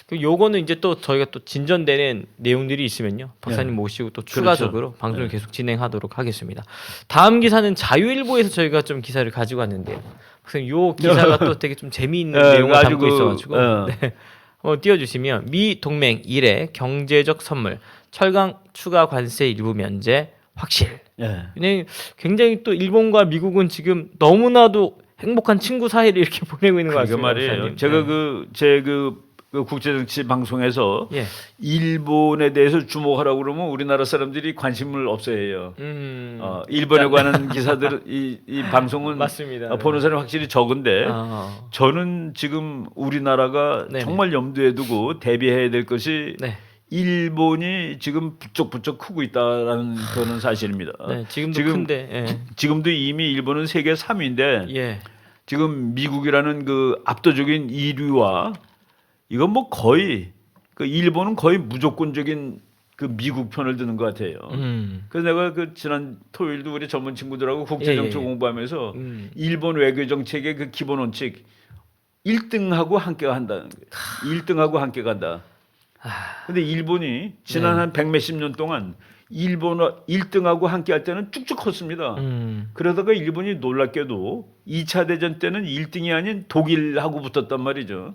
그 요거는 이제 또 저희가 또 진전되는 내용들이 있으면요. 박사님 네. 모시고 또 그렇죠. 추가적으로 방송을 네. 계속 진행하도록 하겠습니다. 다음 기사는 자유일보에서 저희가 좀 기사를 가지고 왔는데요. 박사님 요 기사가 또 되게 좀 재미있는 네, 내용을 담고 아주 있어가지고 네. 한번 띄워주시면 미 동맹 일의 경제적 선물 철강 추가 관세 일부 면제 확실. 예. 네, 굉장히 또 일본과 미국은 지금 너무나도 행복한 친구 사이를 이렇게 보내고 있는 것 그러게 같습니다. 말이에요. 박사님. 제가 네. 제 국제정치 방송에서 예. 일본에 대해서 주목하라고 그러면 우리나라 사람들이 관심을 없어해요. 일본에 관한 기사들 이 방송은 맞습니다. 보는 사람이 확실히 적은데 저는 지금 우리나라가 네네. 정말 염두에 두고 대비해야 될 것이 네. 일본이 지금 부쩍부쩍 크고 있다라는 그런 사실입니다. 네, 지금도 큰데. 예. 지금도 이미 일본은 세계 3위인데 예. 지금 미국이라는 그 압도적인 2위와 이건 뭐 거의 그 일본은 거의 무조건적인 그 미국 편을 드는 것 같아요. 그래서 내가 그 지난 토요일도 우리 전문 친구들하고 국제정치 공부하면서 일본 외교 정책의 그 기본 원칙 1등하고 함께 한다는 거예요. 1등하고 함께 간다. 근데 일본이 지난 한 100몇십 년 동안 일본 1등하고 함께 할 때는 쭉쭉 컸습니다. 그러다가 일본이 놀랍게도 2차 대전 때는 1등이 아닌 독일하고 붙었단 말이죠.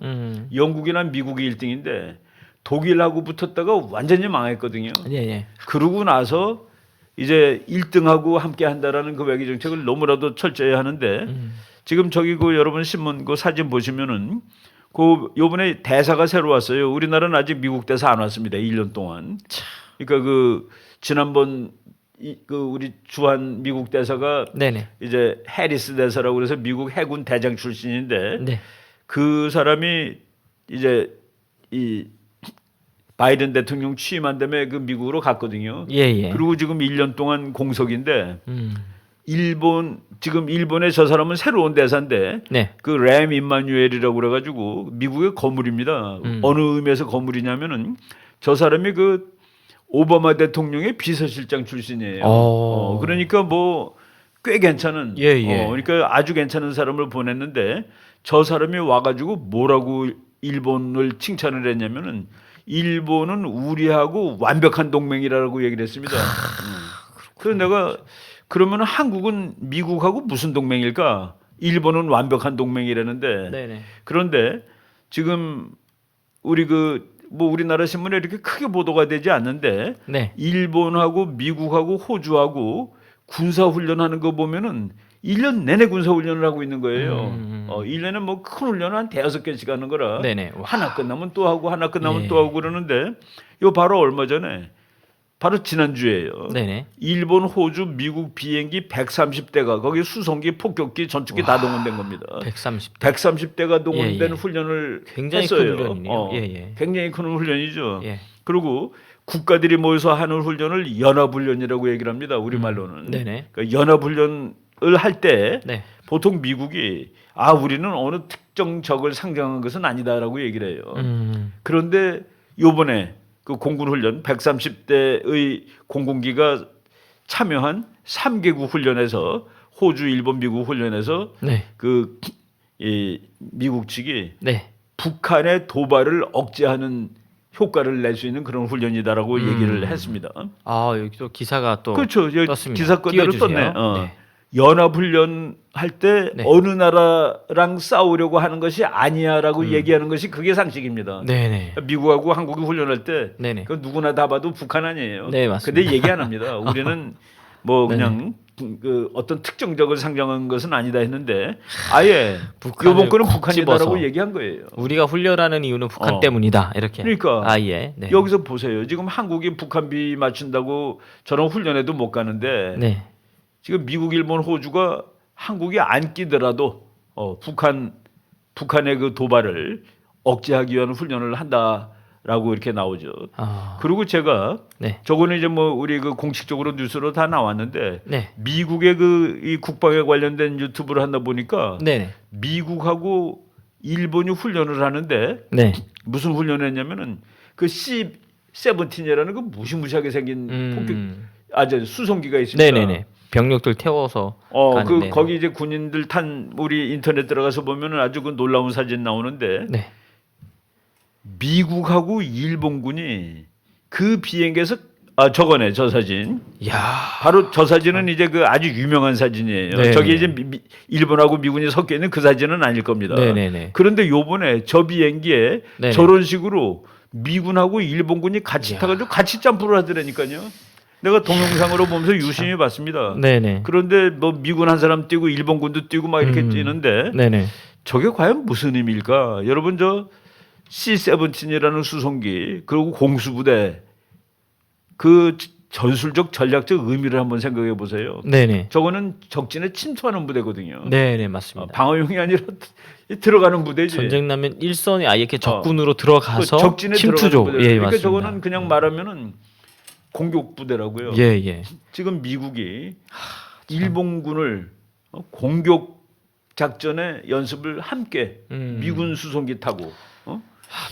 영국이나 미국이 1등인데 독일하고 붙었다가 완전히 망했거든요. 그러고 나서 이제 1등하고 함께 한다라는 그 외교 정책을 너무나도 철저히 하는데 지금 저기 그 여러분 신문 그 사진 보시면은 그 요번에 대사가 새로 왔어요. 우리나라는 아직 미국 대사 안 왔습니다. 1년 동안. 그러니까 그 지난번 그 우리 주한 미국 대사가 이제 해리스 대사라고 그래서 미국 해군 대장 출신인데 그 사람이 이제 이 바이든 대통령 취임한 다음에 그 미국으로 갔거든요. 그리고 지금 1년 동안 공석인데 지금 일본의 저 사람은 새로운 대사인데 그 램 임마뉴엘이라고 그래가지고 미국의 거물입니다. 어느 의미에서 거물이냐면은 저 사람이 그 오바마 대통령의 비서실장 출신이에요. 그러니까 뭐 꽤 괜찮은, 그러니까 아주 괜찮은 사람을 보냈는데 저 사람이 와가지고 뭐라고 일본을 칭찬을 했냐면은 일본은 우리하고 완벽한 동맹이라고 얘기를 했습니다. 그래서 내가 그러면 한국은 미국하고 무슨 동맹일까? 일본은 완벽한 동맹이라는데 그런데 지금 우리 뭐 우리나라 신문에 이렇게 크게 보도가 되지 않는데 일본하고 미국하고 호주하고 군사 훈련하는 거 보면은 1년 내내 군사 훈련을 하고 있는 거예요. 1년에 뭐 큰 훈련을 한 5개씩 하는 거라 하나 끝나면 또 하고 하나 끝나면 또 하고 그러는데 이거 바로 얼마 전에 바로 지난주에요. 일본, 호주, 미국 비행기 130대가 거기 수송기, 폭격기, 전투기 다 동원된 겁니다. 130대가 동원된 훈련을 굉장히 했어요. 큰 훈련이네요. 굉장히 큰 훈련이죠. 그리고 국가들이 모여서 하는 훈련을 연합훈련이라고 얘기를 합니다. 우리말로는. 그러니까 연합훈련을 할 때 보통 미국이 우리는 어느 특정 적을 상정한 것은 아니다라고 얘기를 해요. 그런데 요번에 그 공군훈련 130대의 공군기가 참여한 3개국 훈련에서 호주, 일본, 미국 훈련에서 이 미국 측이 북한의 도발을 억제하는 효과를 낼 수 있는 그런 훈련이다라고 얘기를 했습니다. 여기 또 기사가 또 그렇죠. 떴습니다. 기사 그대로 떴네. 연합훈련 할 때 어느 나라랑 싸우려고 하는 것이 아니야라고 얘기하는 것이 그게 상식입니다. 미국하고 한국이 훈련할 때 그 누구나 다 봐도 북한 아니에요. 근데 얘기 안 합니다. 우리는 뭐 그냥 그 어떤 특정 적을 상정한 것은 아니다 했는데 아예 이번 거는 북한이다라고 얘기한 거예요. 우리가 훈련하는 이유는 북한 때문이다. 이렇게. 그러니까 여기서 보세요. 지금 한국이 북한비 맞춘다고 저런 훈련에도 못 가는데 지금 미국, 일본, 호주가 한국이 안 끼더라도 북한의 그 도발을 억제하기 위한 훈련을 한다라고 이렇게 나오죠. 그리고 제가 저거는 이제 뭐 우리 그 공식적으로 뉴스로 다 나왔는데 미국의 그 이 국방에 관련된 유튜브를 하다 보니까 미국하고 일본이 훈련을 하는데 무슨 훈련을 했냐면은 그 C-17이라는 그 무시무시하게 생긴 폭격 수송기가 있습니다. 병력들 태워서 그 거기 이제 군인들 탄 우리 인터넷 들어가서 보면은 아주 그 놀라운 사진 나오는데 미국하고 일본군이 그 비행기에서 저거네 저 사진. 바로 저 사진은 이제 그 아주 유명한 사진이에요. 저기 이제 일본하고 미군이 섞여 있는 그 사진은 아닐 겁니다. 그런데 요번에 저 비행기에 저런 식으로 미군하고 일본군이 같이 타가지고 같이 점프를 하더라니까요. 내가 동영상으로 보면서 유심히 봤습니다. 그런데 뭐 미군 한 사람 뛰고 일본군도 뛰고 막 이렇게 뛰는데 저게 과연 무슨 의미일까? 여러분 저 C-17이라는 수송기 그리고 공수부대 그 전술적 전략적 의미를 한번 생각해 보세요. 저거는 적진에 침투하는 부대거든요. 맞습니다. 방어용이 아니라 들어가는 부대지. 전쟁 나면 일선에 아예 이렇게 적군으로 들어가서 적진에 침투죠. 그러니까 맞습니다. 저거는 그냥 말하면은 공격 부대라고요. 지금 미국이 일본군을 공격 작전의 연습을 함께 미군 수송기 타고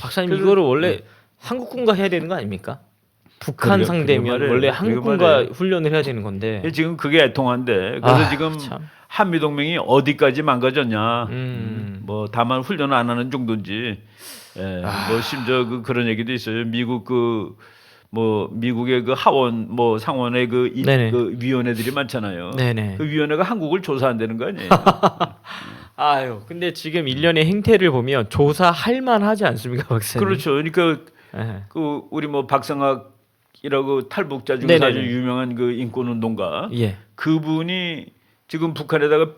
박사님 이거를 원래 한국군과 해야 되는 거 아닙니까? 북한 그게 상대면 말이에요. 원래 그게 한국군과 말이에요. 훈련을 해야 되는 건데. 지금 그게 애통한데 그래서 지금 참. 한미 동맹이 어디까지 망가졌냐. 뭐 다만 훈련 안 하는 정도인지. 뭐 심지어 그런 얘기도 있어요. 미국 뭐 미국의 그 하원 뭐 상원의 그 위원회들이 많잖아요. 네네. 그 위원회가 한국을 조사한다는 거 아니에요? 아유, 근데 지금 일련의 행태를 보면 조사할 만하지 않습니까, 박사님? 그렇죠. 그러니까 예. 그 우리 뭐 박상학이라고 탈북자 중에서 네네네. 아주 유명한 그 인권운동가 예. 그분이 지금 북한에다가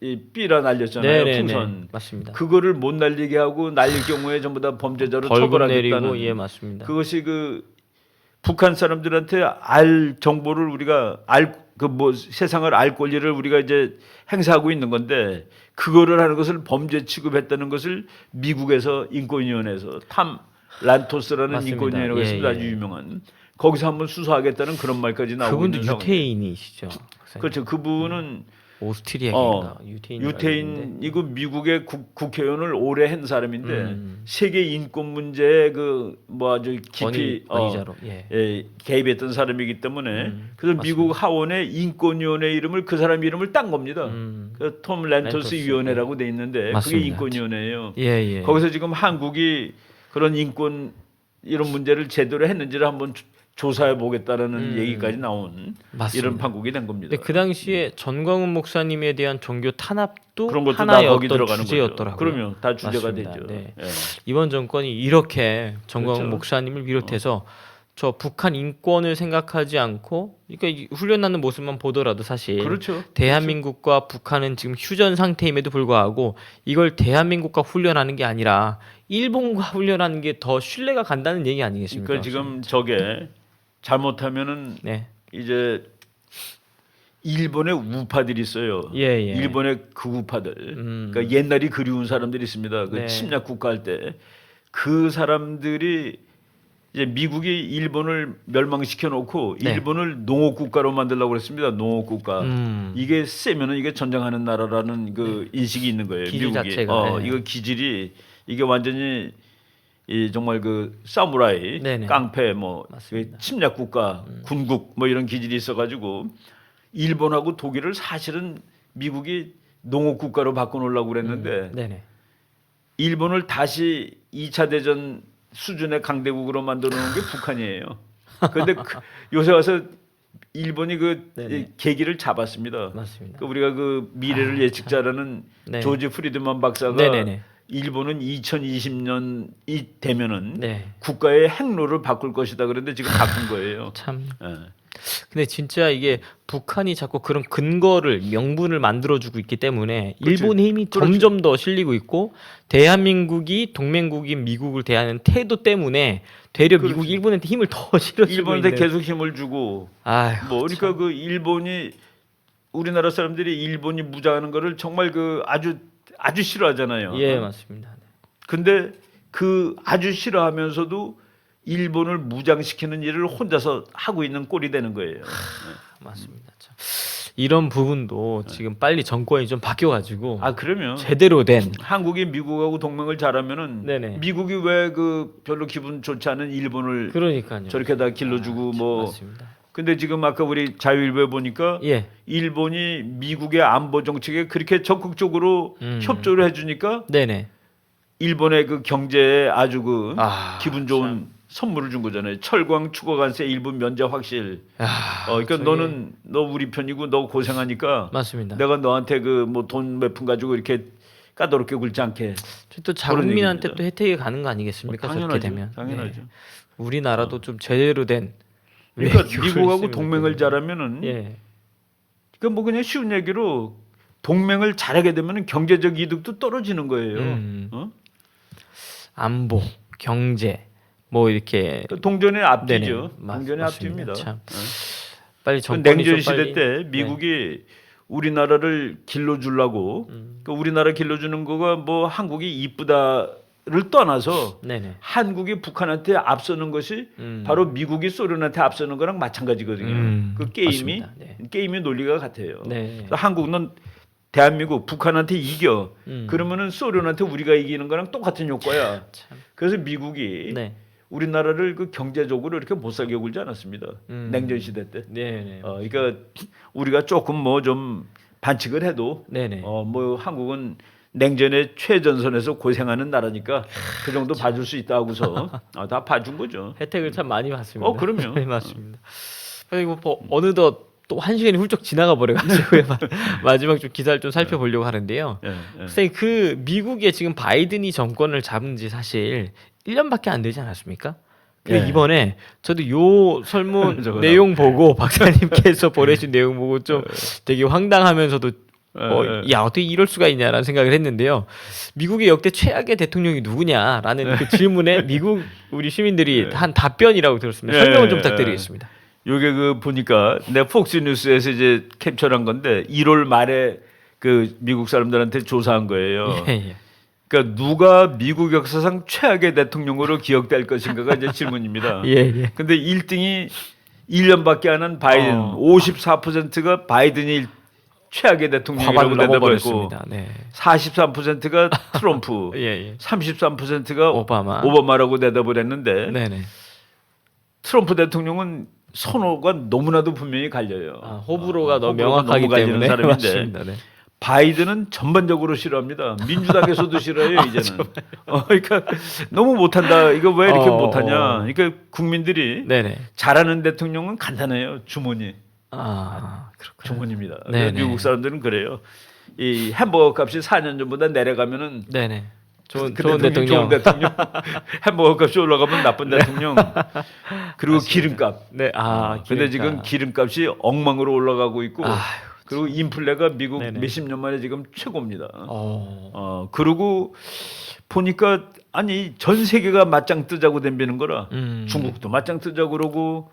이 삐라 날렸잖아요. 네네네. 풍선. 맞습니다. 그거를 못 날리게 하고 날릴 경우에 전부 다 범죄자로 벌금 처벌하겠다는. 내리고 예 맞습니다. 그것이 그 북한 사람들한테 알 정보를 우리가 세상을 알 권리를 우리가 이제 행사하고 있는 건데 그거를 하는 것을 범죄 취급했다는 것을 미국에서 인권위원회에서 탐 란토스라는 맞습니다. 인권위원회가 예, 있습니다. 아주 예. 유명한. 거기서 한번 수사하겠다는 그런 말까지 나오고 그분도 있는 상황이에요. 유태인이시죠. 박사님. 그렇죠. 그분은 오스트리아인가 유태인이고 미국의 국회의원을 오래 한 사람인데 세계 인권 문제에 아주 깊이 권위자로 예. 개입했던 사람이기 때문에 그래서 맞습니다. 미국 하원의 인권위원회 이름을 그 사람 이름을 딴 겁니다. 그 톰 란토스 위원회라고 돼 있는데 맞습니다. 그게 인권위원회예요. 예. 거기서 지금 한국이 그런 인권 이런 문제를 제대로 했는지를 한번 조사해 보겠다라는 얘기까지 나온 맞습니다. 이런 판국이 된 겁니다. 근데 그 당시에 전광훈 목사님에 대한 종교 탄압도 그런 것도 하나의 다 거기 어떤 들어가는 주제였더라고요. 거죠. 그러면 다 주제가 맞습니다. 되죠. 네. 예. 이번 정권이 이렇게 전광훈 그렇죠. 목사님을 비롯해서 저 북한 인권을 생각하지 않고 그러니까 이 훈련하는 모습만 보더라도 사실 그렇죠. 대한민국과 북한은 지금 휴전 상태임에도 불구하고 이걸 대한민국과 훈련하는 게 아니라 일본과 훈련하는 게 더 신뢰가 간다는 얘기 아니겠습니까? 그러니까 지금 저게 잘못하면은 네. 이제 일본의 우파들이 있어요. 예. 일본의 그 우파들. 그러니까 옛날이 그리운 사람들이 있습니다. 그 네. 침략 국가할 때 그 사람들이 이제 미국이 일본을 멸망시켜 놓고 네. 일본을 농업 국가로 만들려고 그랬습니다. 농업 국가. 이게 세면은 이게 전쟁하는 나라라는 그 인식이 있는 거예요. 기질 미국이. 자체가. 네. 이거 기질이 이게 완전히 이 정말 그 사무라이, 네네. 깡패 뭐 맞습니다. 침략 국가, 군국 뭐 이런 기질이 있어가지고 일본하고 독일을 사실은 미국이 농업 국가로 바꿔놓으려고 그랬는데 네네. 일본을 다시 2차 대전 수준의 강대국으로 만들어놓은 게 북한이에요. 그런데 요새 와서 일본이 네네. 계기를 잡았습니다. 맞습니다. 우리가 그 미래를 예측자라는 네. 조지 프리드만 박사가 네네네. 일본은 2020년이 되면은 네. 국가의 행로를 바꿀 것이다. 그런데 지금 바꾼 거예요. 참. 예. 근데 진짜 이게 북한이 자꾸 그런 근거를 명분을 만들어주고 있기 때문에 그렇죠. 일본의 힘이 그렇죠. 점점 더 실리고 있고 대한민국이 동맹국인 미국을 대하는 태도 때문에 되려 그렇죠. 미국이 일본한테 힘을 더 실어주고 일본한테 있는. 계속 힘을 주고 아휴, 뭐 그러니까 그 일본이 우리나라 사람들이 일본이 무장하는 거를 정말 그 아주 싫어하잖아요. 예 맞습니다. 근데 그 아주 싫어하면서도 일본을 무장시키는 일을 혼자서 하고 있는 꼴이 되는 거예요. 맞습니다. 참. 이런 부분도 지금 빨리 정권이 좀 바뀌어가지고 그러면 제대로 된 한국이 미국하고 동맹을 잘하면은 네네. 미국이 왜 그 별로 기분 좋지 않은 일본을 그러니까요. 저렇게 다 길러주고 뭐. 맞습니다. 근데 지금 아까 우리 자유일보에 보니까 예. 일본이 미국의 안보 정책에 그렇게 적극적으로 협조를 해주니까 네네. 일본의 그 경제에 아주 기분 좋은 참. 선물을 준 거잖아요. 철광 추가관세 일본 면제 확실. 그러니까 너 우리 편이고 너 고생하니까 맞습니다. 내가 너한테 그 뭐 돈 몇 푼 가지고 이렇게 까다롭게 굴지 않게. 또 자국민한테 얘기입니다. 또 혜택이 가는 거 아니겠습니까? 저렇게 당연하죠. 되면. 당연하죠. 네. 우리나라도 좀 제대로 된 그러니까 외교를 미국하고 했으면 동맹을 좋겠네요. 잘하면은 예. 그러니까 뭐 그냥 쉬운 얘기로 동맹을 잘하게 되면은 경제적 이득도 떨어지는 거예요. 안보, 경제 뭐 이렇게 동전의 앞뒤죠. 네네. 동전의 맞습니다. 앞뒤입니다. 참. 빨리 그 정권이 냉전 좀 시대 빨리- 때 미국이 우리나라를 길러주려고 그 우리나라 길러주는 거가 뭐 한국이 이쁘다를 떠나서 네네. 한국이 북한한테 앞서는 것이 바로 미국이 소련한테 앞서는 거랑 마찬가지거든요. 그 게임이 맞습니다. 네. 게임의 논리가 같아요. 네. 그래서 한국은 대한민국 북한한테 이겨 그러면은 소련한테 우리가 이기는 거랑 똑같은 효과야. 참. 그래서 미국이 네. 우리나라를 그 경제적으로 이렇게 못 살게 굴지 않았습니다. 냉전 시대 때. 네네. 그러니까 우리가 조금 뭐 좀 반칙을 해도 네네. 뭐 한국은 냉전의 최전선에서 고생하는 나라니까 그 정도 봐줄 수 있다 하고서 다 봐준 거죠. 혜택을 참 많이 받습니다. 그럼요. 네, 맞습니다. 그리고 뭐 어느덧 또 한 시간이 훌쩍 지나가 버려가지고 마지막 좀 기사를 좀 살펴보려고 하는데요. 예, 예. 선생님 그 미국에 지금 바이든이 정권을 잡은 지 사실 1년밖에 안 되지 않았습니까? 근데 예. 이번에 저도 요 설문 저거 내용 보고 박사님께서 보내신 내용 보고 좀 되게 황당하면서도 야 어떻게 이럴 수가 있냐라는 생각을 했는데요. 미국의 역대 최악의 대통령이 누구냐라는 그 질문에 미국 우리 시민들이 한 답변이라고 들었습니다. 설명을 좀 부탁드리겠습니다. 요게 그 보니까 내 폭스뉴스에서 이제 캡처한 건데 1월 말에 그 미국 사람들한테 조사한 거예요. 예. 그러니까 누가 미국 역사상 최악의 대통령으로 기억될 것인가가 이제 질문입니다. 예. 근데 1등이 1년밖에 안 한 바이든 54%가 바이든이 최악의 대통령이라고 과반을 대답했고 넘어버렸습니다. 네. 43%가 트럼프, 예. 33%가 오바마. 오바마라고 대답을 했는데 네네. 트럼프 대통령은 선호가 너무나도 분명히 갈려요. 호불호가 너무 호불호가 명확하기 너무 갈리는 때문에 사람인데 맞습니다. 네. 바이든은 전반적으로 싫어합니다. 민주당에서도 싫어해요 이제는. 그러니까 너무 못한다. 이거 왜 이렇게 못하냐. 그러니까 국민들이 네네. 잘하는 대통령은 간단해요. 주머니. 그렇군요. 주머니입니다. 네네. 미국 사람들은 그래요. 이 햄버거 값이 4년 전보다 내려가면은 네네. 좋은 그 대통령. 좋은 대통령. 햄버거 값이 올라가면 나쁜 대통령. 그리고 기름값. 네. 근데 지금 기름값이 엉망으로 올라가고 있고 아휴, 그리고 인플레가 미국 네네. 몇십 년 만에 지금 최고입니다. 그리고 보니까 아니 전 세계가 맞짱 뜨자고 덤비는 거라 중국도 맞짱 뜨자고 그러고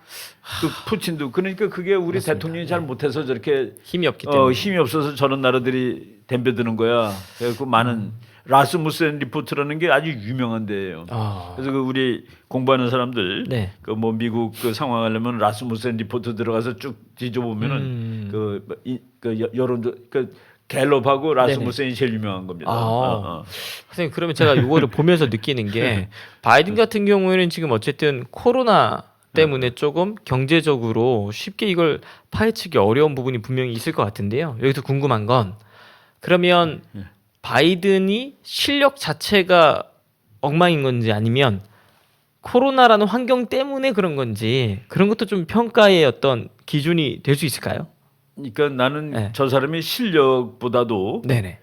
또 푸틴도 그러니까 그게 우리 맞습니다. 대통령이 잘 못해서 저렇게 힘이 없기 때문에. 힘이 없어서 저런 나라들이 덤벼드는 거야. 그래서 많은 라스무센 리포트라는 게 아주 유명한 데예요. 그래서 그 우리 공부하는 사람들 네. 그 뭐 미국 그 상황하려면 라스무센 리포트 들어가서 쭉 뒤져보면은 그 여론 그 갤럽하고 라스무센이 제일 유명한 겁니다. 선생님 그러면 제가 이거를 보면서 느끼는 게 바이든 같은 경우에는 지금 어쨌든 코로나 때문에 조금 경제적으로 쉽게 이걸 파헤치기 어려운 부분이 분명히 있을 것 같은데요. 여기서 궁금한 건 그러면 바이든이 실력 자체가 엉망인 건지 아니면 코로나라는 환경 때문에 그런 건지 그런 것도 좀 평가의 어떤 기준이 될 수 있을까요? 그러니까 나는 네. 저 사람이 실력보다도 네네.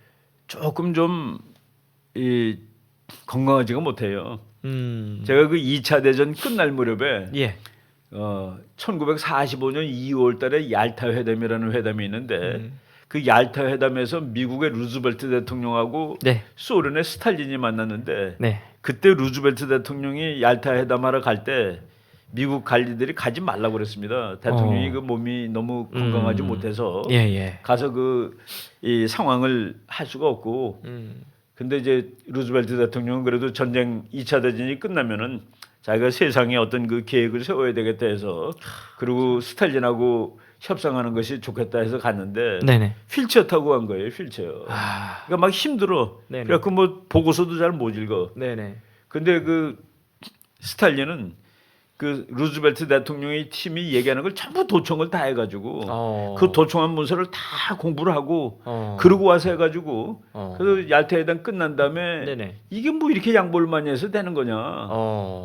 조금 좀 이 건강하지가 못해요. 음. 제가 그 2차 대전 끝날 무렵에 예. 1945년 2월 달에 얄타 회담이라는 회담이 있는데 그 얄타 회담에서 미국의 루즈벨트 대통령하고 네. 소련의 스탈린이 만났는데 네. 그때 루즈벨트 대통령이 얄타 회담하러 갈 때 미국 관리들이 가지 말라고 그랬습니다. 대통령이 그 몸이 너무 건강하지 못해서 예. 가서 이 상황을 할 수가 없고 근데 이제 루즈벨트 대통령은 그래도 전쟁 2차 대전이 끝나면은 자기가 세상에 어떤 그 계획을 세워야 되겠다 해서 그리고 스탈린하고 협상하는 것이 좋겠다 해서 갔는데 네네. 휠체어 타고 간 거예요. 휠체어. 그러니까 막 힘들어. 네네. 그래갖고 뭐 보고서도 잘 못 읽어. 네네. 근데 그 스탈린은 그 루즈벨트 대통령의 팀이 얘기하는 걸 전부 도청을 다 해가지고 그 도청한 문서를 다 공부를 하고 그러고 와서 해가지고 그래서 얄타 회담 끝난 다음에 네네. 이게 뭐 이렇게 양보를 많이 해서 되는 거냐.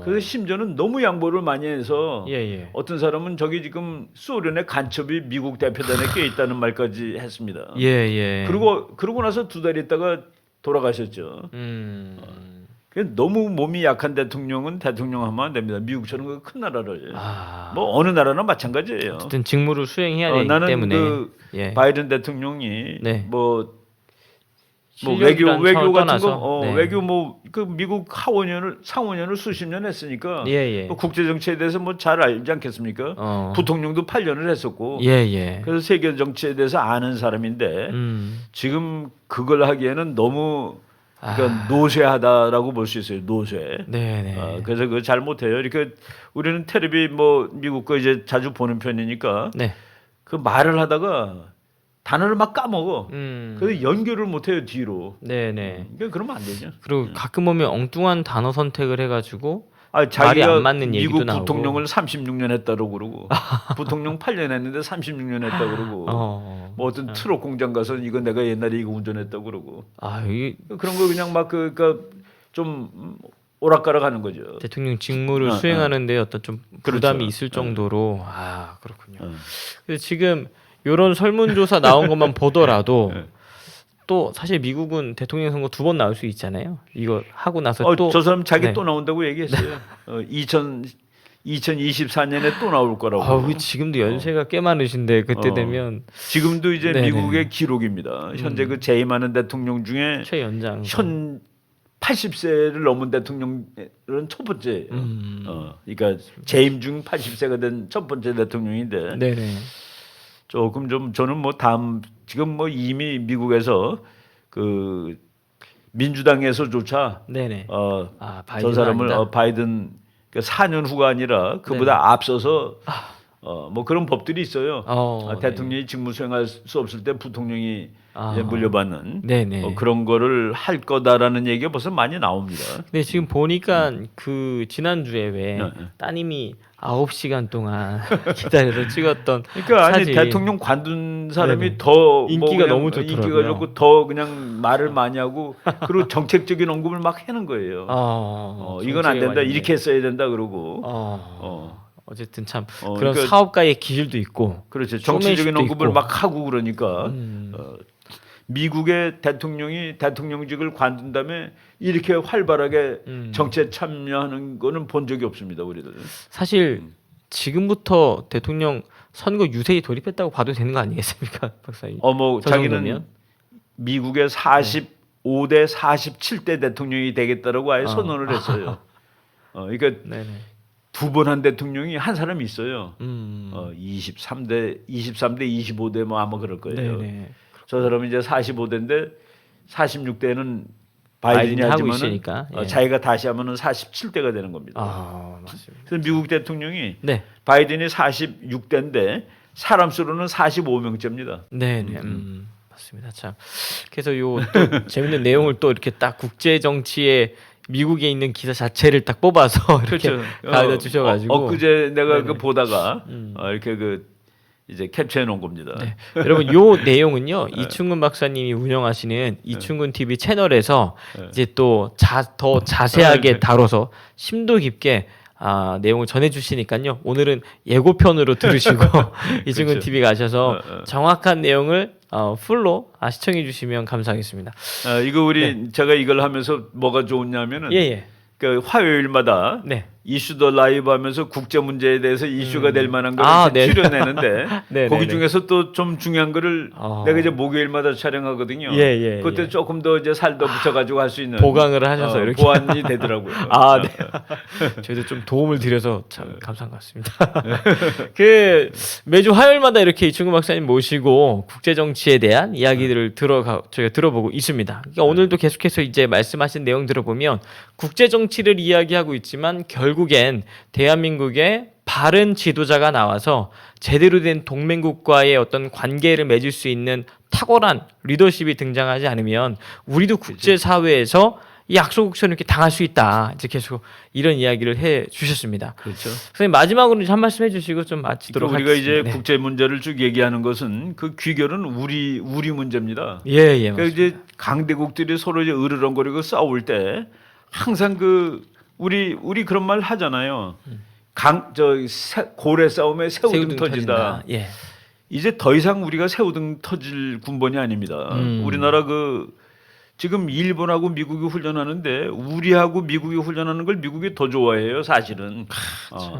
그래서 심지어는 너무 양보를 많이 해서 예. 어떤 사람은 저기 지금 소련의 간첩이 미국 대표단에 껴 있다는 말까지 했습니다. 예. 그러고 나서 두 달 있다가 돌아가셨죠. 너무 몸이 약한 대통령은 대통령 하면 안 됩니다. 미국처럼 그 큰 나라를 뭐 어느 나라나 마찬가지예요. 어쨌든 직무를 수행해야 되기 나는 때문에 그 예. 바이든 대통령이 네. 뭐 실력이란 외교 차원을 같은 떠나서, 거 네. 외교 뭐 그 미국 상원년을 수십 년 했으니까 예. 뭐 국제 정치에 대해서 뭐 잘 알지 않겠습니까? 부통령도 8년을 했었고 예. 그래서 세계 정치에 대해서 아는 사람인데 지금 그걸 하기에는 너무 그러니까 노쇠하다라고 볼 수 있어요. 노쇠. 네네. 그래서 그거 잘 못해요. 이렇게 우리는 텔레비 뭐 미국 거 이제 자주 보는 편이니까 네. 그 말을 하다가 단어를 막 까먹어. 음. 그래서 연결을 못해요 뒤로. 네네. 그러니까 그러면 안 되죠. 그리고 가끔 보면 엉뚱한 단어 선택을 해가지고 아, 말이 자기가 안 맞는 얘기도 미국 나오고. 부통령을 36년 했다고 그러고 부통령 8년 했는데 36년 했다고 그러고 뭐 어떤 트럭 공장 가서 이거 내가 옛날에 이거 운전했다고 그러고 아, 이 그런 거 그냥 막 좀 오락가락 하는 거죠. 대통령 직무를 어, 수행하는데 어떤 좀 그렇죠. 부담이 있을 정도로 아 그렇군요. 어. 그래서 지금 이런 설문조사 나온 것만 보더라도 네. 또 사실 미국은 대통령 선거 2번 나올 수 있잖아요. 이거 하고 나서 또 저 사람 자기 네. 또 나온다고 얘기했어요. 2024년에 또 나올 거라고. 그 지금도 연세가 꽤 많으신데 그때 어. 되면 지금도 이제 네네. 미국의 기록입니다. 현재 그 재임 많은 대통령 중에 최연장 현 80세를 넘은 대통령은 첫 번째예요. 그러니까 재임 중 80세가 된 첫 번째 대통령인데 네네. 조금 좀 저는 뭐 다음 지금 뭐 이미 미국에서 그 민주당에서조차 네네. 저 바이든은 사람을 아니다. 바이든 4년 후가 아니라 그보다 앞서서 뭐 그런 법들이 있어요. 대통령이 직무 수행할 수 없을 때 부통령이 이제 물려받는 네네. 그런 거를 할 거다라는 얘기가 벌써 많이 나옵니다. 근데 지금 보니까 그 지난주에 왜 네. 따님이 9시간 동안 기다려서 찍었던 그러니까 아니 사진. 대통령 관둔 사람이 네네. 더 인기가 그냥 너무 좋더라고요. 인기가 좋고 더 그냥 말을 많이 하고 그리고 정책적인 언급을 막 하는 거예요. 이건 안 된다 이렇게 써야 된다 그러고 어쨌든 참 그런 그러니까 사업가의 기질도 있고 그렇죠. 정치적인 쇼맨십도 언급을 있고. 막 하고 그러니까 미국의 대통령이 대통령직을 관둔 다음에 이렇게 활발하게 정치에 참여하는 거는 본 적이 없습니다. 우리들. 사실 지금부터 대통령 선거 유세에 돌입했다고 봐도 되는 거 아니겠습니까, 박사님? 뭐 저 자기는 정도면? 미국의 45대 47대 대통령이 되겠다라고 아예 선언을 했어요. 그러니까 네네. 2번 한 대통령이 한 사람이 있어요. 23대 25대 뭐 아마 그럴 거예요. 네네. 저 사람은 이제 45대인데 46대는 바이든이 바이든이 하고 하지만은 있으니까, 예. 자기가 다시 하면은 47대가 되는 겁니다. 맞습니다. 그래서 미국 대통령이 네. 바이든이 46대인데 사람 수로는 45명째입니다. 네네. 맞습니다. 참. 그래서 요 또 재밌는 내용을 또 이렇게 딱 국제 정치에 미국에 있는 기사 자체를 딱 뽑아서 이렇게 가져다 주셔가지고 엊그제 내가 네네. 그 보다가 이렇게 이제 캡처해 놓은 겁니다. 네. 여러분 요 내용은요 이충근 박사님이 운영하시는 이충근 TV 채널에서 이제 또 더 자세하게 다뤄서 심도 깊게 내용을 전해주시니까요. 오늘은 예고편으로 들으시고 이충근 TV 가셔서 정확한 내용을 풀로 시청해 주시면 감사하겠습니다. 이거 제가 이걸 하면서 뭐가 좋냐면은 예예. 그 화요일마다 네. 이슈 더 라이브 하면서 국제 문제에 대해서 이슈가 될 만한 거를 네. 출연내는데 네, 거기 네, 네. 중에서 또 좀 중요한 거를 내가 이제 목요일마다 촬영하거든요. 예, 그때 예. 조금 더 이제 살 더 붙여가지고 할 수 있는 보강을 하셔서 이렇게 보완이 되더라고요. 네. 저희도 좀 도움을 드려서 참 감사한 것 같습니다. 그 매주 화요일마다 이렇게 이충근 박사님 모시고 국제 정치에 대한 이야기들을 저희가 들어보고 있습니다. 그러니까 오늘도 계속해서 이제 말씀하신 내용 들어보면 국제 정치를 이야기하고 있지만 결국엔 대한민국의 바른 지도자가 나와서 제대로 된 동맹국과의 어떤 관계를 맺을 수 있는 탁월한 리더십이 등장하지 않으면 우리도 국제 사회에서 이 약소국처럼 이렇게 당할 수 있다. 이제 계속 이런 이야기를 해 주셨습니다. 그렇죠. 선생님 마지막으로 한 말씀 해주시고 좀 마치도록 우리가 하겠습니다. 이제 국제 문제를 쭉 얘기하는 것은 그 귀결은 우리 문제입니다. 예, 그러니까 이제 강대국들이 서로 이제 으르렁거리고 싸울 때 항상 우리 그런 말 하잖아요. 고래 싸움에 새우등 터진다. 예. 이제 더 이상 우리가 새우등 터질 군번이 아닙니다. 우리나라 지금 일본하고 미국이 훈련하는데 우리하고 미국이 훈련하는 걸 미국이 더 좋아해요, 사실은.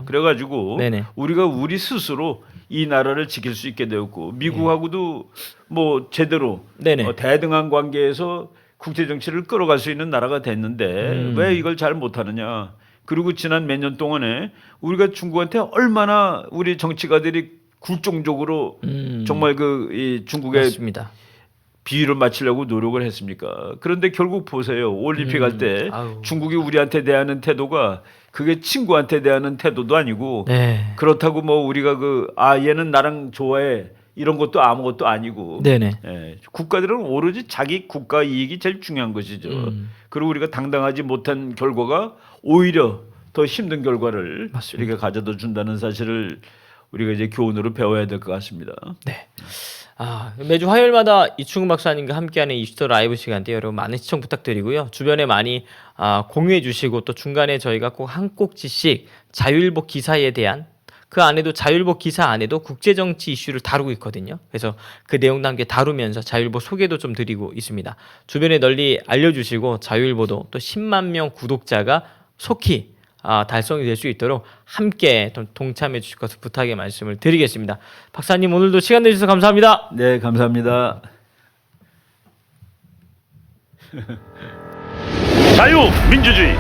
그래가지고 네네. 우리가 우리 스스로 이 나라를 지킬 수 있게 되었고 미국하고도 뭐 제대로 네네. 대등한 관계에서 국제 정치를 끌어갈 수 있는 나라가 됐는데 왜 이걸 잘 못하느냐? 그리고 지난 몇 년 동안에 우리가 중국한테 얼마나 우리 정치가들이 굴종적으로 정말 이 중국의 맞습니다. 비위를 맞추려고 노력을 했습니까? 그런데 결국 보세요. 올림픽 할 때 중국이 우리한테 대하는 태도가 그게 친구한테 대하는 태도도 아니고 네. 그렇다고 뭐 우리가 얘는 나랑 좋아해 이런 것도 아무것도 아니고 네네. 예, 국가들은 오로지 자기 국가 이익이 제일 중요한 것이죠. 그리고 우리가 당당하지 못한 결과가 오히려 더 힘든 결과를 맞습니다. 이렇게 가져다 준다는 사실을 우리가 이제 교훈으로 배워야 될 것 같습니다. 네. 매주 화요일마다 이충훈 박사님과 함께하는 이슈터 라이브 시간인데 여러분 많은 시청 부탁드리고요. 주변에 많이 공유해 주시고 또 중간에 저희가 꼭 한 꼭지씩 자유일보 기사에 대한 그 안에도 자유일보 기사 안에도 국제정치 이슈를 다루고 있거든요. 그래서 그 내용도 함께 다루면서 자유일보 소개도 좀 드리고 있습니다. 주변에 널리 알려주시고 자유일보도 또 10만 명 구독자가 속히 달성이 될 수 있도록 함께 좀 동참해 주실 것을 부탁의 말씀을 드리겠습니다. 박사님 오늘도 시간 내주셔서 감사합니다. 네, 감사합니다. 자유민주주의